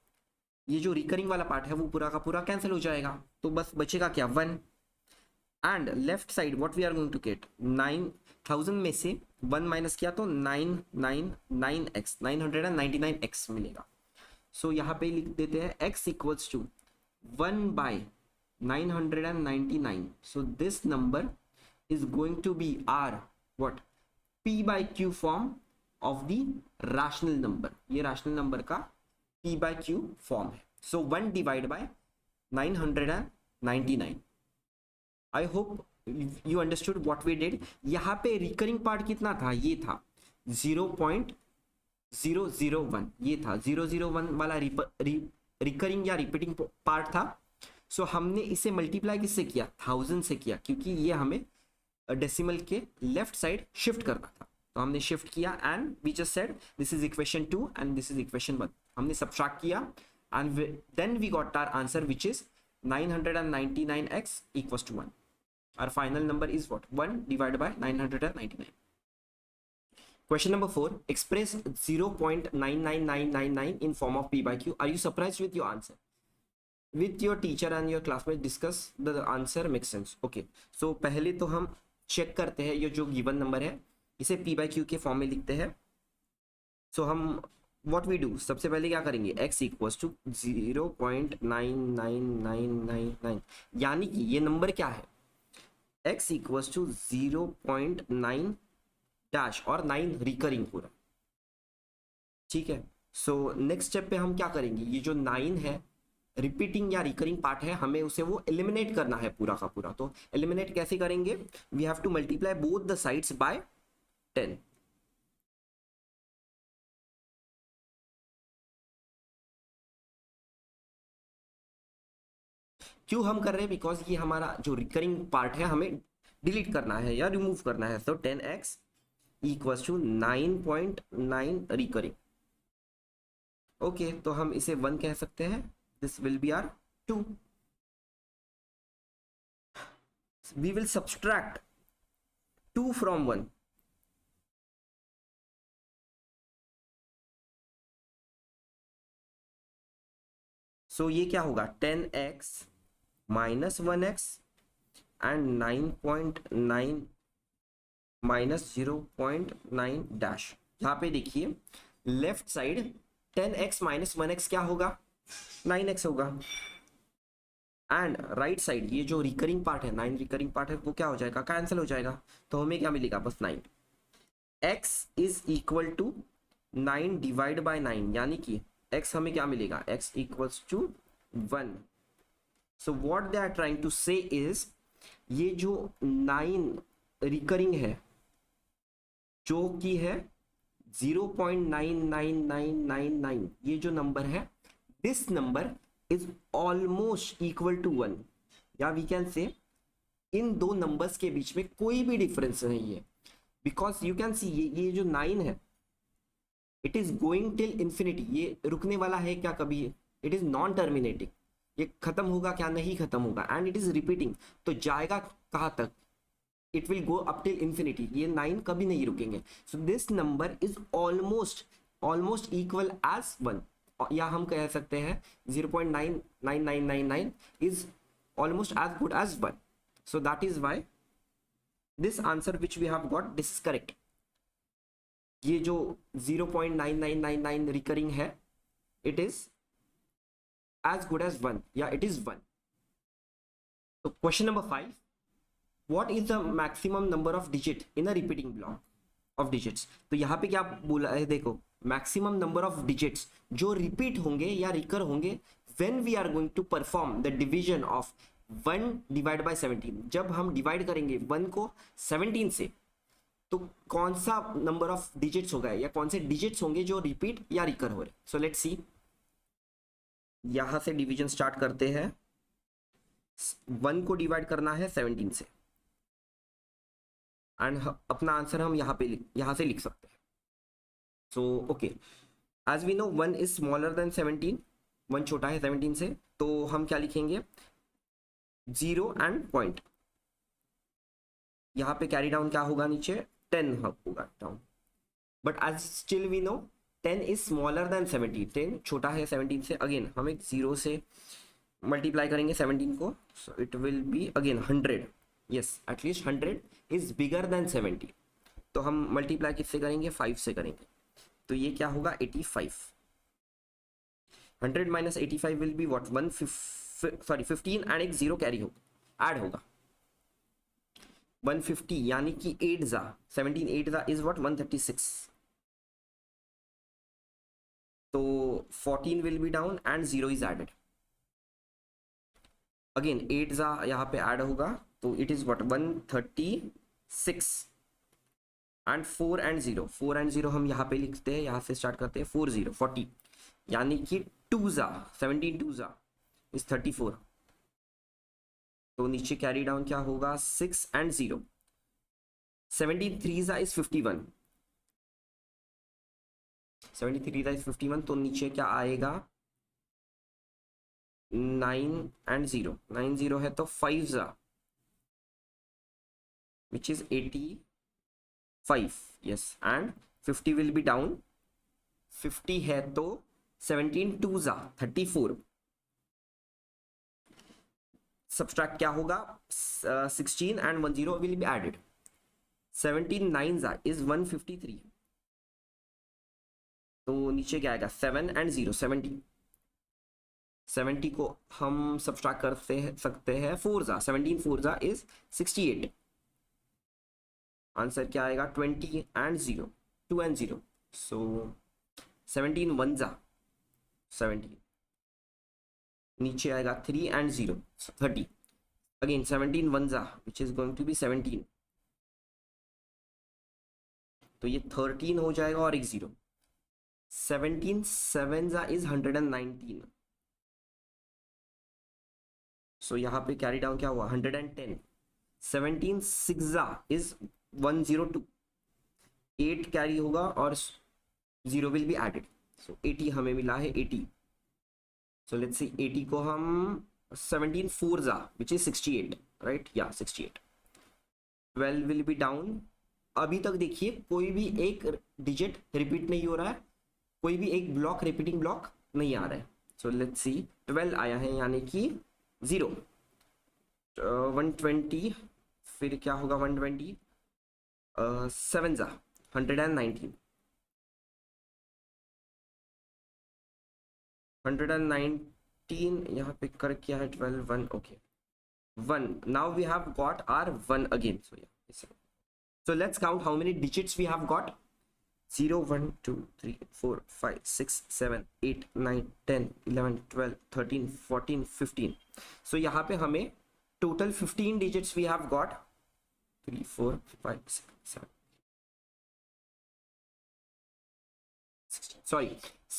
ये जो रिकरिंग वाला पार्ट है वो पूरा का पूरा कैंसिल हो जाएगा, तो बस बचेगा क्या 1। And left side what we are going to get 9000 में से 1 माइनस किया तो 999x 999x मिलेगा। सो यहाँ पे लिख देते हैं x equals to 1/999. So this number is going to be our what p by q form of the rational number. ये rational number का p by q form है। So 1 divided by 999. I hope you understood what we did. यहाँ पे recurring part कितना था, ये था 0.001, ये था 001 वाला recurring या repeating part था। सो हमने इसे मल्टीप्लाई किससे किया 1000 से किया, क्योंकि ये हमें डेसिमल के लेफ्ट साइड शिफ्ट करना था, तो हमने शिफ्ट किया and we just said this is equation 2 and this is equation 1। हमने सब्ट्रैक्ट किया and then we got our answer which is 999x equals to 1। Our final number is what 1 divided by 999। Question number 4, express 0.99999 in form of p by q. Are you surprised with your answer? With your teacher and your classmate discuss the answer makes sense. Okay, so पहले तो हम check करते हैं ये जो given number है इसे p by q के फॉर्म में लिखते हैं। सो हम what we do, सबसे पहले क्या करेंगे x इक्वल्स टू 0.99999, यानी कि ये नंबर क्या है x इक्वल्स टू 0.9 डैश और 9 रिकरिंग पूरा, ठीक है। सो नेक्स्ट स्टेप पे हम क्या करेंगे, ये जो 9 है रिपीटिंग या रिकरिंग पार्ट है हमें उसे वो एलिमिनेट करना है पूरा का पूरा। तो एलिमिनेट कैसे करेंगे, we have to multiply both the sides by 10। क्यों हम कर रहे हैं, बिकॉज ये हमारा जो रिकरिंग पार्ट है हमें डिलीट करना है या रिमूव करना है। तो 10x equals to 9.9 recurring. Okay, तो हम इसे 1 कह सकते हैं, this will be our 2. We will subtract 2 from 1. So ये क्या होगा 10x minus 1x and 9.9 minus 0.9 dash। यहाँ पे देखिए left side 10x minus 1x क्या होगा 9x होगा, एंड राइट साइड ये जो रिकरिंग पार्ट है 9 रिकरिंग पार्ट है वो क्या हो जाएगा कैंसिल हो जाएगा, तो हमें क्या मिलेगा बस 9। x is equal to 9 divide by 9, यानी कि x हमें क्या मिलेगा x equals to 1। So what they are trying to say is ये जो 9 रिकरिंग है जो कि है 0.99999, ये जो नंबर है this number is almost equal to 1, या we can say इन दो नंबर्स के बीच में कोई भी डिफरेंस नहीं है, बिकॉज यू कैन सी ये जो 9 है it is going till infinity, ये रुकने वाला है क्या कभी, इट इज नॉन टर्मिनेटिंग, ये खत्म होगा क्या नहीं खत्म होगा, एंड इट इज रिपीटिंग, तो जाएगा कहाँ तक, it will go up till infinity, ये 9 कभी नहीं रुकेंगे। So this number is almost equal as 1, या हम कह सकते हैं 0.99999 is almost as good as 1। So that is why this answer which we have got this is correct. ये जो 0.9999 रिकरिंग है it is as good as 1, या it is 1। तो question number 5, what is the maximum number of digit in a repeating block of digits. तो यहाँ पे क्या बोला है, देखो मैक्सिमम नंबर ऑफ डिजिट्स जो रिपीट होंगे या रिकर होंगे when we are going to perform the division of 1 divide by 17, जब हम डिवाइड करेंगे 1 को 17 से, तो कौन सा नंबर ऑफ डिजिट्स होगा या कौन से डिजिट्स होंगे जो रिपीट या रिकर हो रहे। सो लेट्स सी, यहां से डिवीजन स्टार्ट करते हैं। 1 को डिवाइड करना है 17 से, एंड अपना आंसर हम यहाँ से लिख सकते हैं. So okay, as we know 1 is smaller than 17, 1 छोटा है 17 से, तो हम क्या लिखेंगे, 0 एंड पॉइंट. यहाँ पे कैरी डाउन क्या होगा, नीचे 10 होगा down. But as still we know 10 is smaller than 17, 10 छोटा है 17 से. अगेन हम एक 0 से मल्टीप्लाई करेंगे 17 को, so it will be again 100. Yes, at least 100 is bigger than 70. तो हम मल्टीप्लाई किससे करेंगे, 5 से करेंगे. तो ये क्या होगा, 85. 100 minus 85 will be what, 15 and एक 0 कैरी होगा, ऐड होगा 150, यानी कि 8 जा 17 8 जा इज व्हाट 136. तो 14 will be down and 0 is added. Again 8 जा यहाँ पे ऐड होगा, तो it is what 136 and 4 and 0, 4 and 0 हम यहाँ पे लिखते हैं, यहाँ से स्टार्ट करते हैं 40 40, यानी कि 2 जा 17 2 जा इज 34. तो नीचे कैरी डाउन क्या होगा, 6 एंड 0, 17 3 जा इज 51, 73 जा इज 51. तो नीचे क्या आएगा, 9 एंड 0, 9 0 है तो 5 जा which is 85. Yes, and 50 will be down, 50 है तो 17 2 जा 34. सब्सट्रैक्ट क्या होगा, 16 एंड 10 विल बी एडेड, 17 9 जा इज 153. तो नीचे क्या आएगा, 7 एंड 0 70. 70 को हम सब्सट्रैक्ट सकते हैं 4 जा, 17 4 जा इज 68. आंसर क्या आएगा, 20 एंड 0, 2 एंड 0. सो 17 1 जा 17, नीचे आएगा 3 एंड 0 30. अगेन 17 1 जा which is going to be 17. तो ये 13 हो जाएगा और एक 0. 17 7 जा इज 119. सो यहाँ पे कैरी डाउन क्या हुआ, 110. 17 6 जा इज 102, 8 कैरी होगा और 0 विल बी एडेड. सो 80 हमें मिला है 80. सो लेट्स सी 80 को हम 17 4 जा विच इज 68, राइट, या 68. 12 विल बी डाउन. अभी तक देखिए कोई भी एक डिजिट रिपीट नहीं हो रहा है, कोई भी एक ब्लॉक रिपीटिंग ब्लॉक नहीं आ रहा है. सो लेट्स सी 12 आया है, यानी कि 0. 120, फिर क्या होगा 120, 7 जा 119, 119 यहाँ पे कर किया है 12 1. Okay 1. Now we have got are 1 again. So let's count how many digits we have got. 0 1 2 3 4 5 6 7 8 9 10 11 12 13 14 15. So यहाँ पे हमें total 15 digits we have got. 3 4 5 6 7 16. Sorry,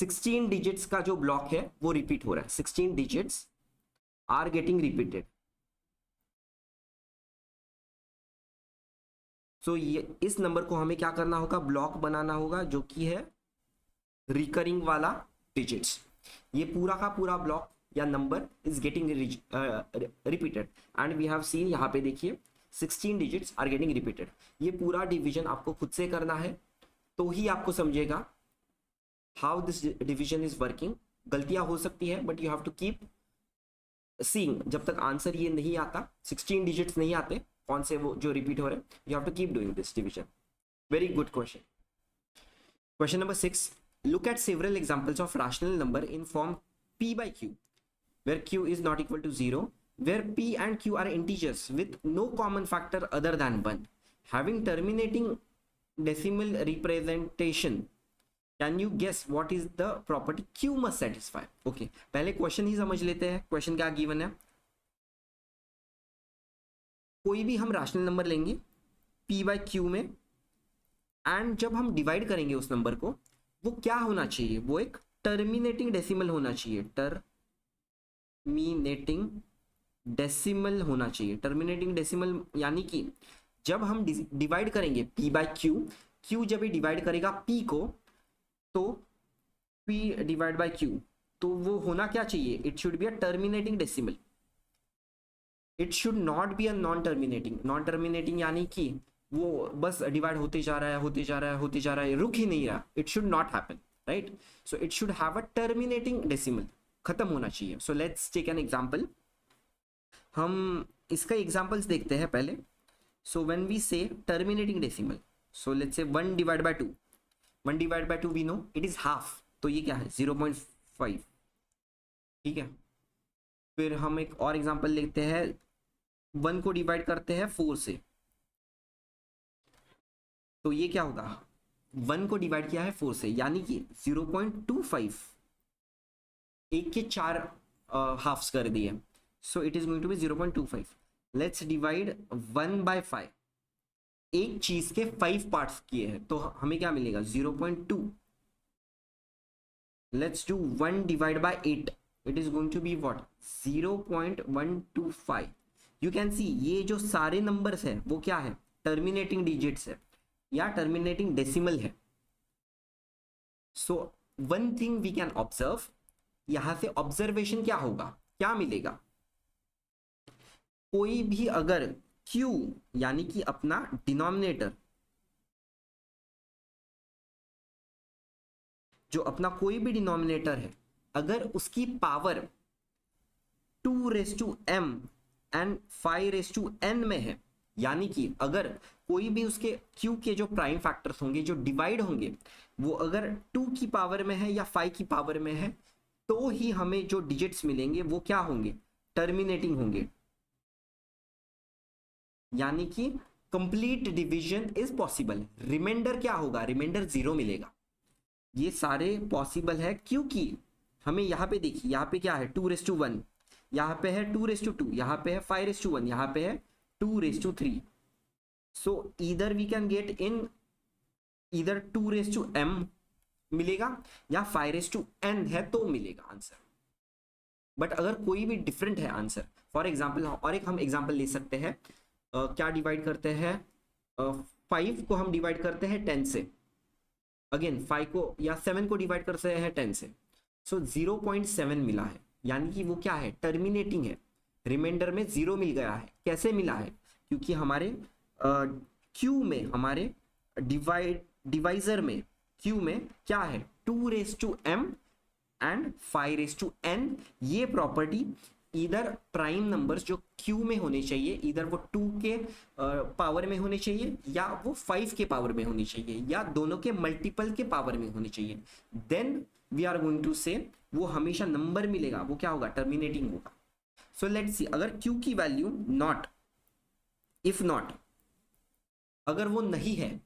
16 digits का जो ब्लॉक है वो रिपीट हो रहा है. 16 digits are getting repeated. तो ये इस नंबर को हमें क्या करना होगा, ब्लॉक बनाना होगा जो कि है रिकरिंग वाला डिजिट्स. ये पूरा का पूरा ब्लॉक या number is getting repeated and we have seen, यहाँ पे देखिए 16 डिजिट्स आर गेटिंग रिपीटेड. ये पूरा डिवीजन आपको खुद से करना है तो ही आपको समझेगा how this division is working. गलतियां हो सकती है but you have to keep seeing. जब तक आंसर ये नहीं आता, 16 डिजिट्स नहीं आते कौन से वो जो रिपीट हो रहे, you have to keep doing this division. Very good question. Question number 6. Look at several examples of rational number in form p by q where q is not equal to 0, where p and q are integers with no common factor other than 1, having terminating decimal representation. Can you guess what is the property q must satisfy? Okay, पहले question ही समझ लेते हैं. Question क्या given है, कोई भी हम rational number लेंगे p बाय q में एंड जब हम डिवाइड करेंगे उस नंबर को, वो क्या होना चाहिए, वो एक टर्मिनेटिंग डेसिमल होना चाहिए. टर्मिनेटिंग डेसिमल होना चाहिए। टर्मिनेटिंग डेसिमल यानी कि जब हम डिवाइड करेंगे p बाय क्यू, क्यू जब ये डिवाइड करेगा p को, तो p डिवाइड बाय क्यू, तो वो होना क्या चाहिए, it should be a terminating decimal, it should not be a non terminating. Non terminating यानी कि वो बस डिवाइड होते जा रहा है, होते जा रहा है, होते जा रहा है, रुक ही नहीं रहा, it should not happen, right. So it should have a terminating decimal, खत्म होना चाहिए। So let's take an example, हम इसका एग्जांपल्स देखते हैं पहले। So when we say terminating decimal, so let's say 1 divide by 2, 1 divide by 2 we know it is half, तो ये क्या है 0.5, ठीक है। फिर हम एक और एग्जांपल लेते हैं, 1 को डिवाइड करते हैं 4 से, तो ये क्या होगा, 1 को डिवाइड किया है 4 से, यानी कि 0.25, एक के 4 हाफ्स कर दिए, so it is going to be 0.25। Let's divide 1 by 5, एक चीज के 5 पार्ट्स किए हैं, तो हमें क्या मिलेगा 0.2। Let's do 1 divide by 8, it is going to be what 0.125। You can see ये जो सारे नंबर्स है वो क्या है, टर्मिनेटिंग डिजिट्स है या टर्मिनेटिंग डेसिमल है। So one thing we can observe, यहां से ऑब्जर्वेशन क्या होगा, क्या मिलेगा, कोई भी अगर q यानी कि अपना डिनोमिनेटर, जो अपना कोई भी डिनोमिनेटर है, अगर उसकी पावर 2m एंड 5n में है, यानी कि अगर कोई भी उसके q के जो प्राइम फैक्टर्स होंगे जो डिवाइड होंगे वो अगर 2 की पावर में है या 5 की पावर में है, तो ही हमें जो डिजिट्स मिलेंगे वो क्या होंगे, टर्मिनेटिंग होंगे, यानी कि complete division is possible. Reminder क्या होगा, रिमाइंडर 0 मिलेगा। ये सारे पॉसिबल है क्योंकि हमें यहाँ पे देखिए, यहाँ पे क्या है 2:1, यहाँ पे है 2:2, यहाँ पे है 5:1, यहाँ पे है 2:3। So either we can get in इधर 2m मिलेगा या 5n है तो मिलेगा आंसर। बट अगर कोई भी डिफरेंट है आंसर, फॉर एग्जाम्पल, और एक हम एग्जाम्पल ले सकते हैं, क्या डिवाइड करते हैं, 5 को हम डिवाइड करते हैं 10 से, अगेन 5 को या 7 को डिवाइड करते हैं 10 से, सो 0.7 मिला है, यानी कि वो क्या है, टर्मिनेटिंग है, रिमाइंडर में 0 मिल गया है। कैसे मिला है, क्योंकि हमारे क्यू में, हमारे डिवाइजर में क्यू में क्या है 2m एंड 5n, ये प्रॉपर्टी इधर प्राइम नंबर्स जो क्यू में होने चाहिए, इधर वो 2 के पावर में होने चाहिए या वो 5 के पावर में होनी चाहिए या दोनों के मल्टीपल के पावर में होनी चाहिए, then we are going to say वो हमेशा नंबर मिलेगा, वो क्या होगा, टर्मिनेटिंग होगा। सो लेट्स सी, अगर क्यू की वैल्यू नॉट, इफ नॉट, अगर वो नहीं है,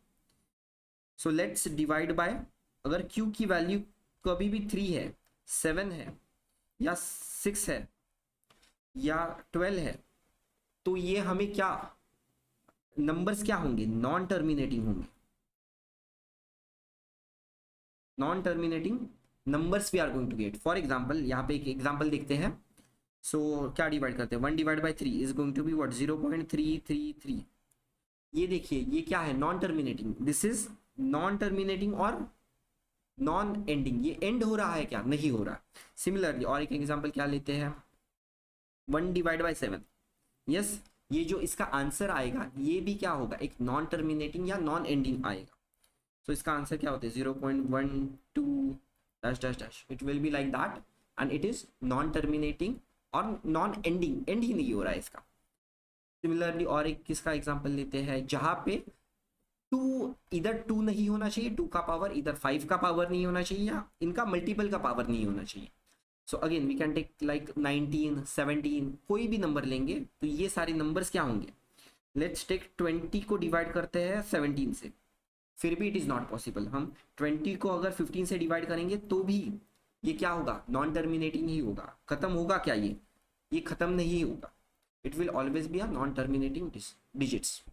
सो लेट्स डिवाइड बाय, अगर क्यू की वैल्यू कभी भी 3 है, 7 है या 6 है या 12 है, तो ये हमें क्या, नंबर्स क्या होंगे, नॉन टर्मिनेटिंग होंगे, non terminating numbers we are going to get. For example यहाँ पे एक एग्जांपल देखते हैं। सो क्या डिवाइड करते हैं, 1 divide by 3 is going to be what 0.333। ये देखिए ये क्या है, non terminating, this is non terminating और नॉन एंडिंग, ये एंड हो रहा है क्या, नहीं हो रहा। सिमिलरली और एक एग्जांपल क्या लेते हैं, 1 डिवाइड बाय 7, यस, ये जो इसका आंसर आएगा ये भी क्या होगा, एक नॉन टर्मिनेटिंग या नॉन एंडिंग आएगा। सो इसका आंसर क्या होता है 0.12 dash dash dash, it will be like that and it is non terminating और नॉन एंडिंग, एंड ही नहीं हो रहा है इसका। सिमिलरली और एक किसका एग्जांपल लेते हैं, जहां पे 2 इधर 2 नहीं होना चाहिए, 2 का पावर इधर 5 का पावर नहीं होना चाहिए या इनका मल्टीपल का पावर नहीं होना चाहिए। So again we can take like 19, 17, कोई भी नंबर लेंगे तो ये सारे नंबर्स क्या होंगे। लेट्स टेक 20 को डिवाइड करते हैं 17 से, फिर भी इट इज नॉट पॉसिबल। हम 20 को अगर 15 से डिवाइड करेंगे तो भी ये क्या होगा, नॉन टर्मिनेटिंग ही होगा। खत्म होगा क्या, ये खत्म नहीं होगा, it will always be a non terminating digits.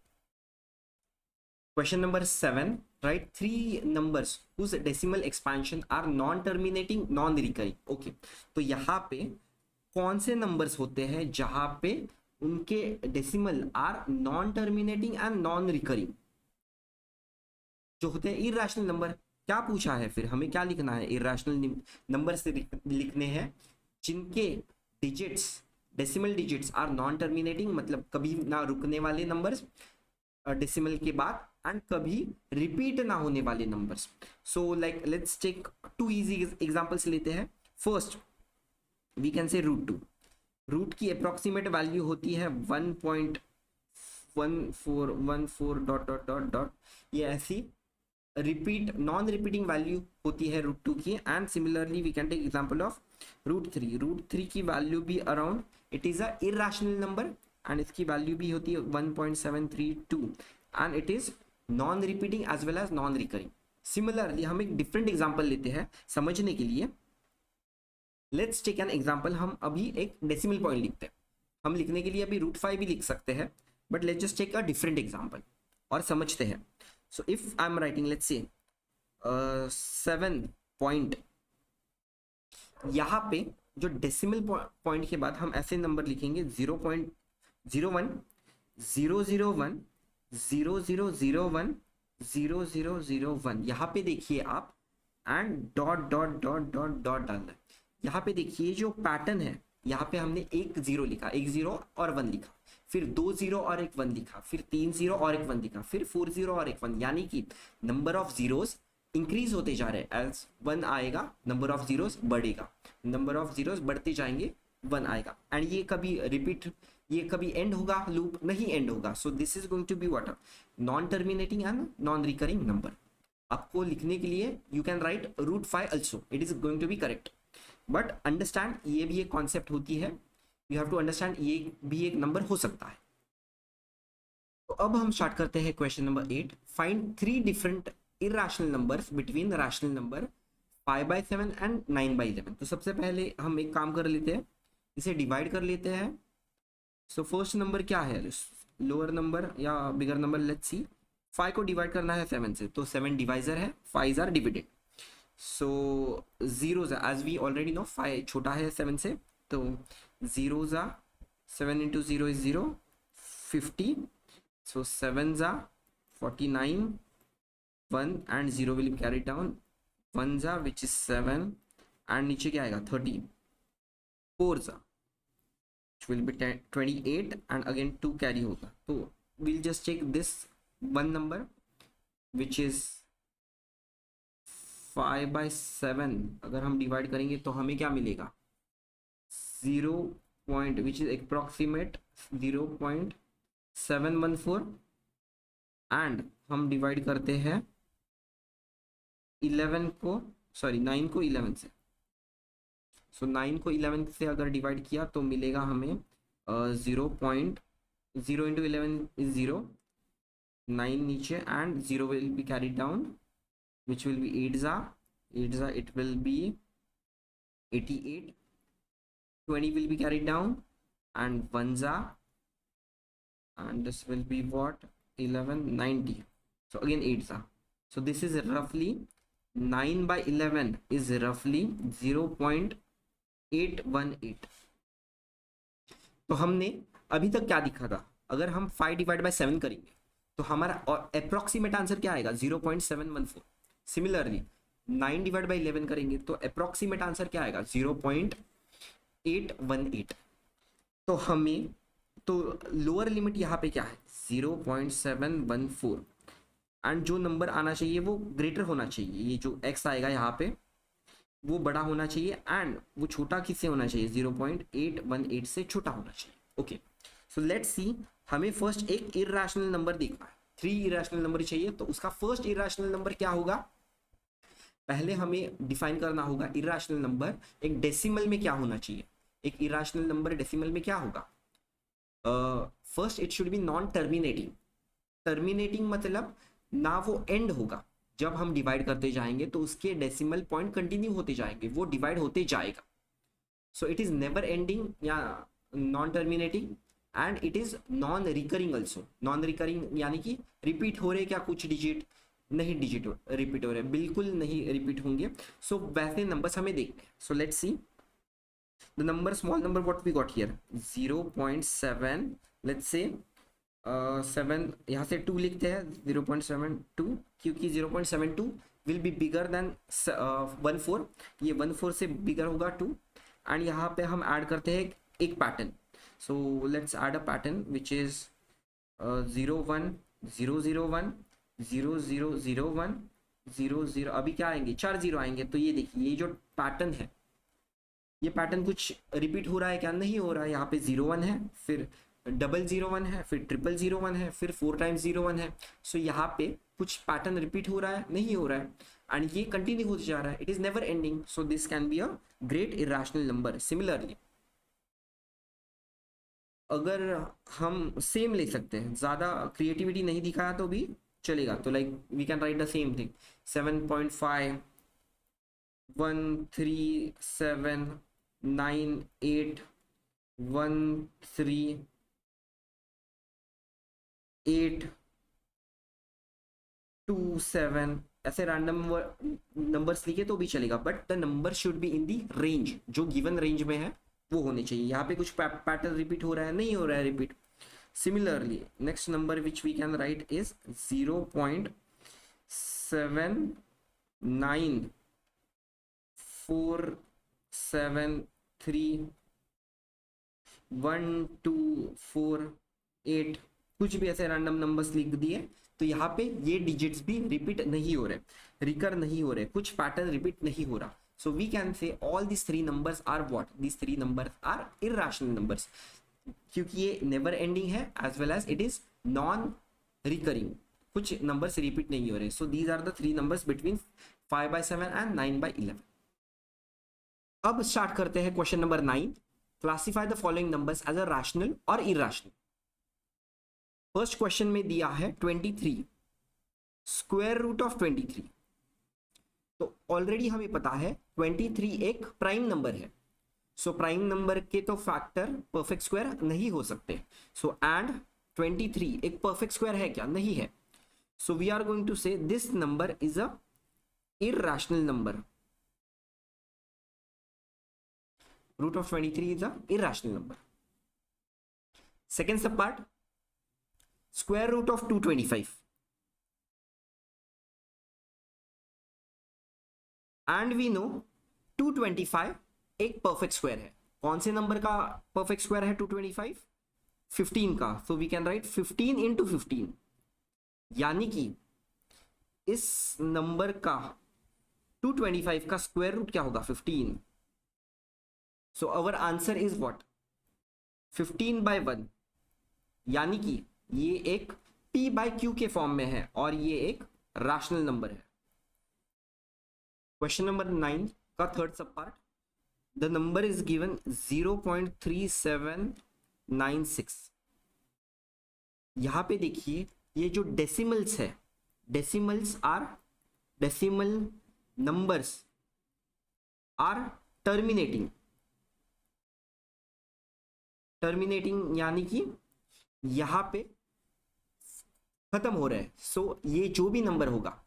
Question number 7, write 3 numbers whose decimal expansion are non-terminating, non-recurring. Okay, तो यहाँ पे कौन से नंबर्स होते हैं जहां पे उनके decimal are non terminating and non recurring, जो होते हैं इरेशनल नंबर। क्या पूछा है फिर, हमें क्या लिखना है, इरेशनल नंबर से लिखने हैं जिनके digits, decimal digits are non terminating, मतलब कभी ना रुकने वाले नंबर्स डेसिमल के बाद, एंड कभी रिपीट ना होने वाले numbers. So like let's take two easy examples लेते हैं। First we can say root two. Root की अप्रोक्सीमेट वैल्यू होती है 1.1414 डॉट डॉट डॉट डॉट, ये ऐसी रिपीट नॉन रिपीटिंग वैल्यू होती है रूट टू की। And similarly we can take example of root three. Root three की वैल्यू भी around, it is a irrational number and इसकी वैल्यू भी होती है 1.732 and it is non repeating as well as non recurring. Similarly हम एक different example लेते हैं समझने के लिए। लेट्स टेक एन एग्जांपल, हम अभी एक डेसिमल पॉइंट लिखते हैं। हम लिखने के लिए अभी रूट 5 भी लिख सकते हैं, but let's just take a different example और समझते हैं। So if I am writing let's say 7 point, यहाँ पे जो डेसिमल पॉइंट के बाद हम ऐसे नंबर लिखेंगे 0.01 001 0001 0001। यहाँ पे देखिए आप, and dot dot dot dot dot डालना है। यहाँ पे देखिए जो पैटर्न है, यहाँ पे हमने एक जीरो लिखा, एक जीरो और वन लिखा, फिर दो जीरो और एक वन लिखा, फिर तीन जीरो और एक वन लिखा, फिर फोर जीरो और एक वन, यानी कि नंबर ऑफ जीरोस इंक्रीज होते जा रहे हैं। एज वन आएगा नंबर ऑफ जीरोस बढ़ेगा, नंबर ऑफ जीरोस बढ़ते जाएंगे, वन आएगा। एंड ये कभी रिपीट, ये कभी एंड होगा, लूप नहीं एंड होगा। So this is going to be what, non terminating and non recurring number. आपको लिखने के लिए you can write root 5 also, it is going to be correct, but understand ये भी एक कॉन्सेप्ट होती है, यू हैव टू अंडरस्टैंड ये भी एक नंबर हो सकता है। तो अब हम स्टार्ट करते हैं question number 8। Find 3 different irrational numbers between rational number 5/7 and 9/11। तो सबसे पहले हम एक काम कर लेते हैं, इसे डिवाइड कर लेते हैं। सो फर्स्ट नंबर क्या है, लोअर नंबर या बिगर नंबर, लेट्स सी। 5 को डिवाइड करना है 7 से, तो 7 डिवाइजर है, 5 are divided. So zeros, as we already know 5 छोटा है 7 से, तो जीरोज आ 7 इंटू 0 इज 0, 50। सो 7 जा 49, 1 and 0 will be carry down, 1 जा विच इज 7 एंड नीचे क्या आएगा 30, 4 जा which will be 28 and again 2 carry होगा। तो we'll just take this one number which is 5/7। अगर हम डिवाइड करेंगे तो हमें क्या मिलेगा, 0 point which is approximate 0.714 and हम डिवाइड करते हैं 11 को, सॉरी 9 को 11 से। सो 9 को 11 से अगर डिवाइड किया तो मिलेगा हमें 0.0 इंटू 11 इज 0, 9 नीचे and 0 will be carry down which will be 8 za it will be 88, 20 will be carried down and 1 za and this will be what 11, 90, so again 8 za। so this is roughly 9/11 is roughly 0.818। तो हमने अभी तक क्या दिखा था, अगर हम 5 divide by 7 करेंगे तो हमारा अप्रोक्सीमेट आंसर क्या आएगा 0.714। सिमिलरली 9 डिवाइड बाई 11 करेंगे तो अप्रोक्सीमेट आंसर क्या आएगा 0.818। तो हमें, तो लोअर लिमिट यहाँ पे क्या है 0.714 एंड जो नंबर आना चाहिए वो ग्रेटर होना चाहिए, ये जो x आएगा यहाँ पे वो बड़ा होना चाहिए एंड वो छोटा किससे होना चाहिए 0.818 से छोटा होना चाहिए। ओके, सो लेट्स सी, हमें फर्स्ट एक इरेशनल नंबर देखना है, 3 इरेशनल नंबर चाहिए। तो उसका फर्स्ट इरेशनल नंबर क्या होगा, पहले हमें डिफाइन करना होगा इरेशनल नंबर एक डेसिमल में क्या होना चाहिए। एक इरेशनल नंबर डेसिमल में क्या होगा, first it should be non terminating. Terminating मतलब ना वो एंड होगा, जब हम डिवाइड करते जाएंगे तो उसके डेसिमल पॉइंट कंटिन्यू होते जाएंगे, वो डिवाइड होते जाएगा। So it is never ending या non terminating and it is non recurring also. Non recurring यानी कि रिपीट हो रहे क्या कुछ डिजिट, नहीं डिजिट रिपीट हो रहे, बिल्कुल नहीं रिपीट होंगे। सो वैसे नंबर्स हमें देखने हैं। सो let's C, The number, small number, what we got here 0.7, let's say 7, यहाँ से 2 लिखते हैं 0.72, क्योंकि 0.72 विल बी बिगर देन 1/4, ये 1/4 से बिगर होगा 2, एंड यहाँ पे हम ऐड करते हैं एक pattern. So let's add a pattern which is 01001 0001 00. अभी क्या आएंगे, 4 0 आएंगे. तो ये देखिए, ये जो पैटर्न है, ये पैटर्न कुछ रिपीट हो रहा है क्या, नहीं हो रहा है. यहाँ पे 01 है, फिर 001 है, फिर 0001 है, फिर 4 टाइम्स 01 है. सो यहाँ पे कुछ पैटर्न रिपीट हो रहा है, नहीं हो रहा है, एंड ये कंटिन्यू होते जा रहा है. It is never ending. So this can be a great irrational number. Similarly अगर हम सेम ले सकते हैं, ज़्यादा क्रिएटिविटी नहीं दिखाया तो भी चलेगा. तो like we can write the same thing 7.5 13798 13827. ऐसे रैंडम नंबर्स लिखे तो भी चलेगा, but the number should be in the range, जो गिवन रेंज में है वो होने चाहिए. यहाँ पे कुछ पैटर्न रिपीट हो रहा है, नहीं हो रहा है repeat. Similarly next number which we can write is 0.7947312448. कुछ भी ऐसे रैंडम नंबर्स लिख दिए, तो यहाँ पे ये डिजिट्स भी रिपीट नहीं हो रहे, रिकर नहीं हो रहे, कुछ पैटर्न रिपीट नहीं हो रहा. So we can say all these three numbers are what? These three numbers are irrational numbers, क्योंकि ये never ending है as well as it is non recurring. कुछ numbers repeat नहीं हो रहे. So these are the three numbers between 5/7 and 9/11. अब start करते हैं question number 9. Classify the following numbers as a rational और इरेशनल. फर्स्ट क्वेश्चन में दिया है 23, स्क्वायर रूट ऑफ 23. तो ऑलरेडी हमें पता है 23 एक प्राइम नंबर है. सो प्राइम नंबर के तो फैक्टर परफेक्ट स्क्वायर नहीं हो सकते. सो एंड 23 एक परफेक्ट स्क्वायर है क्या, नहीं है. So we are going to say this number is a irrational number. Root of 23 is a irrational number. Second sub part, square root of 225. And we know 225 एक perfect square है. कौन से number का perfect square है 225? 15 का. So we can write 15 into 15, यानी कि इस नंबर का 225 का स्क्वायर रूट क्या होगा, 15. सो अवर आंसर इज व्हाट, 15/1, यानी कि ये एक p/q के फॉर्म में है और ये एक रैशनल नंबर है. क्वेश्चन नंबर 9 का third sub part, the number is given 0.3796. यहां पे देखिए, ये जो डेसिमल्स है, decimals are, decimal numbers are terminating. Terminating यानी कि यहां पे खत्म हो रहा है. सो ये जो भी नंबर होगा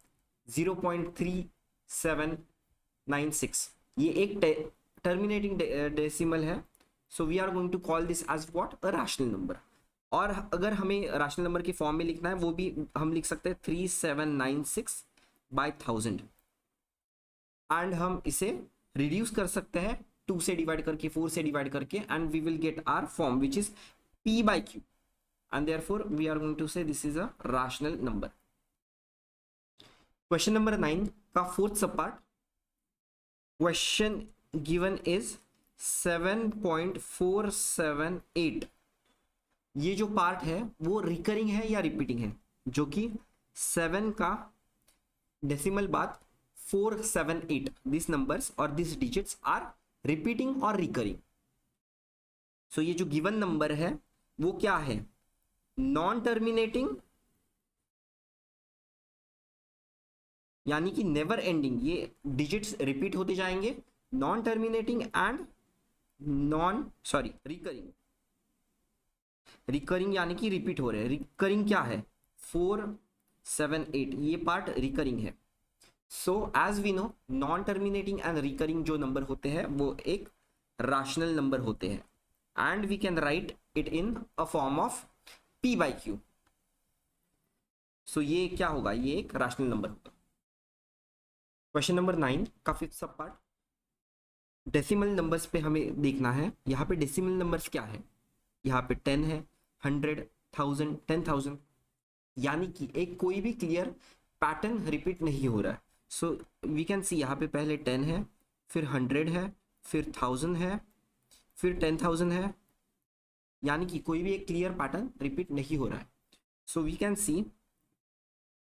0.3796, ये एक टर्मिनेटिंग डेसिमल है. So we are going to call this as what, a rational number. और अगर हमें रैशनल नंबर की फॉर्म में लिखना है, वो भी हम लिख सकते हैं 3796/1000. एंड हम इसे रिड्यूस कर सकते हैं 2 से डिवाइड करके, 4 से डिवाइड करके, and we will get our form which is p/q, and therefore we are going to say this is a rational number. Question number 9 का fourth सब part, question given is 7.478. ये जो पार्ट है वो recurring है या repeating है, जो कि 7 का डेसिमल बाद 478, दिस नंबर्स और दिस डिजिट्स आर रिपीटिंग और रिकरिंग. सो ये जो गिवन नंबर है वो क्या है, नॉन टर्मिनेटिंग यानी कि नेवर एंडिंग, ये डिजिट्स रिपीट होते जाएंगे. Non terminating and recurring. Recurring यानी कि रिपीट हो रहे हैं. रिकरिंग क्या है, 478, ये पार्ट रिकरिंग है. So as we know, non terminating and recurring जो नंबर होते हैं वो एक रैशनल नंबर होते हैं and we can write it in a form of p by q. सो ये क्या होगा, ये एक रैशनल नंबर होगा। क्वेश्चन नंबर 9 का fifth sub part, decimal numbers पे हमें देखना है। यहाँ पे डेसिमल नंबर्स क्या है, यहाँ पे 10 है, 100, 1000, 10,000, यानी कि एक कोई भी क्लियर पैटर्न रिपीट नहीं हो रहा है। सो वी कैन सी यहाँ पे पहले 10 है, फिर 100 है, फिर 1000 है, फिर 10,000 है, यानी कि कोई भी एक क्लियर पैटर्न रिपीट नहीं हो रहा है। सो वी कैन सी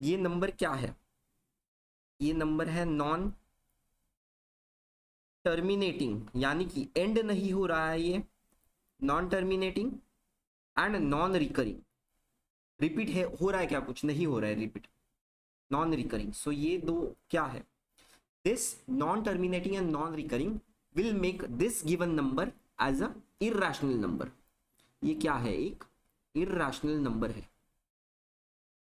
ये नंबर क्या है, ये नंबर है नॉन टर्मिनेटिंग, यानी कि एंड नहीं हो रहा है, ये non terminating and non recurring. Repeat है हो रहा है क्या, कुछ नहीं हो रहा है रिपीट, नॉन रिकरिंग। सो ये दो क्या है, this non terminating and non recurring will make this given number as a irrational number. ये क्या है, एक इररेशनल नंबर है।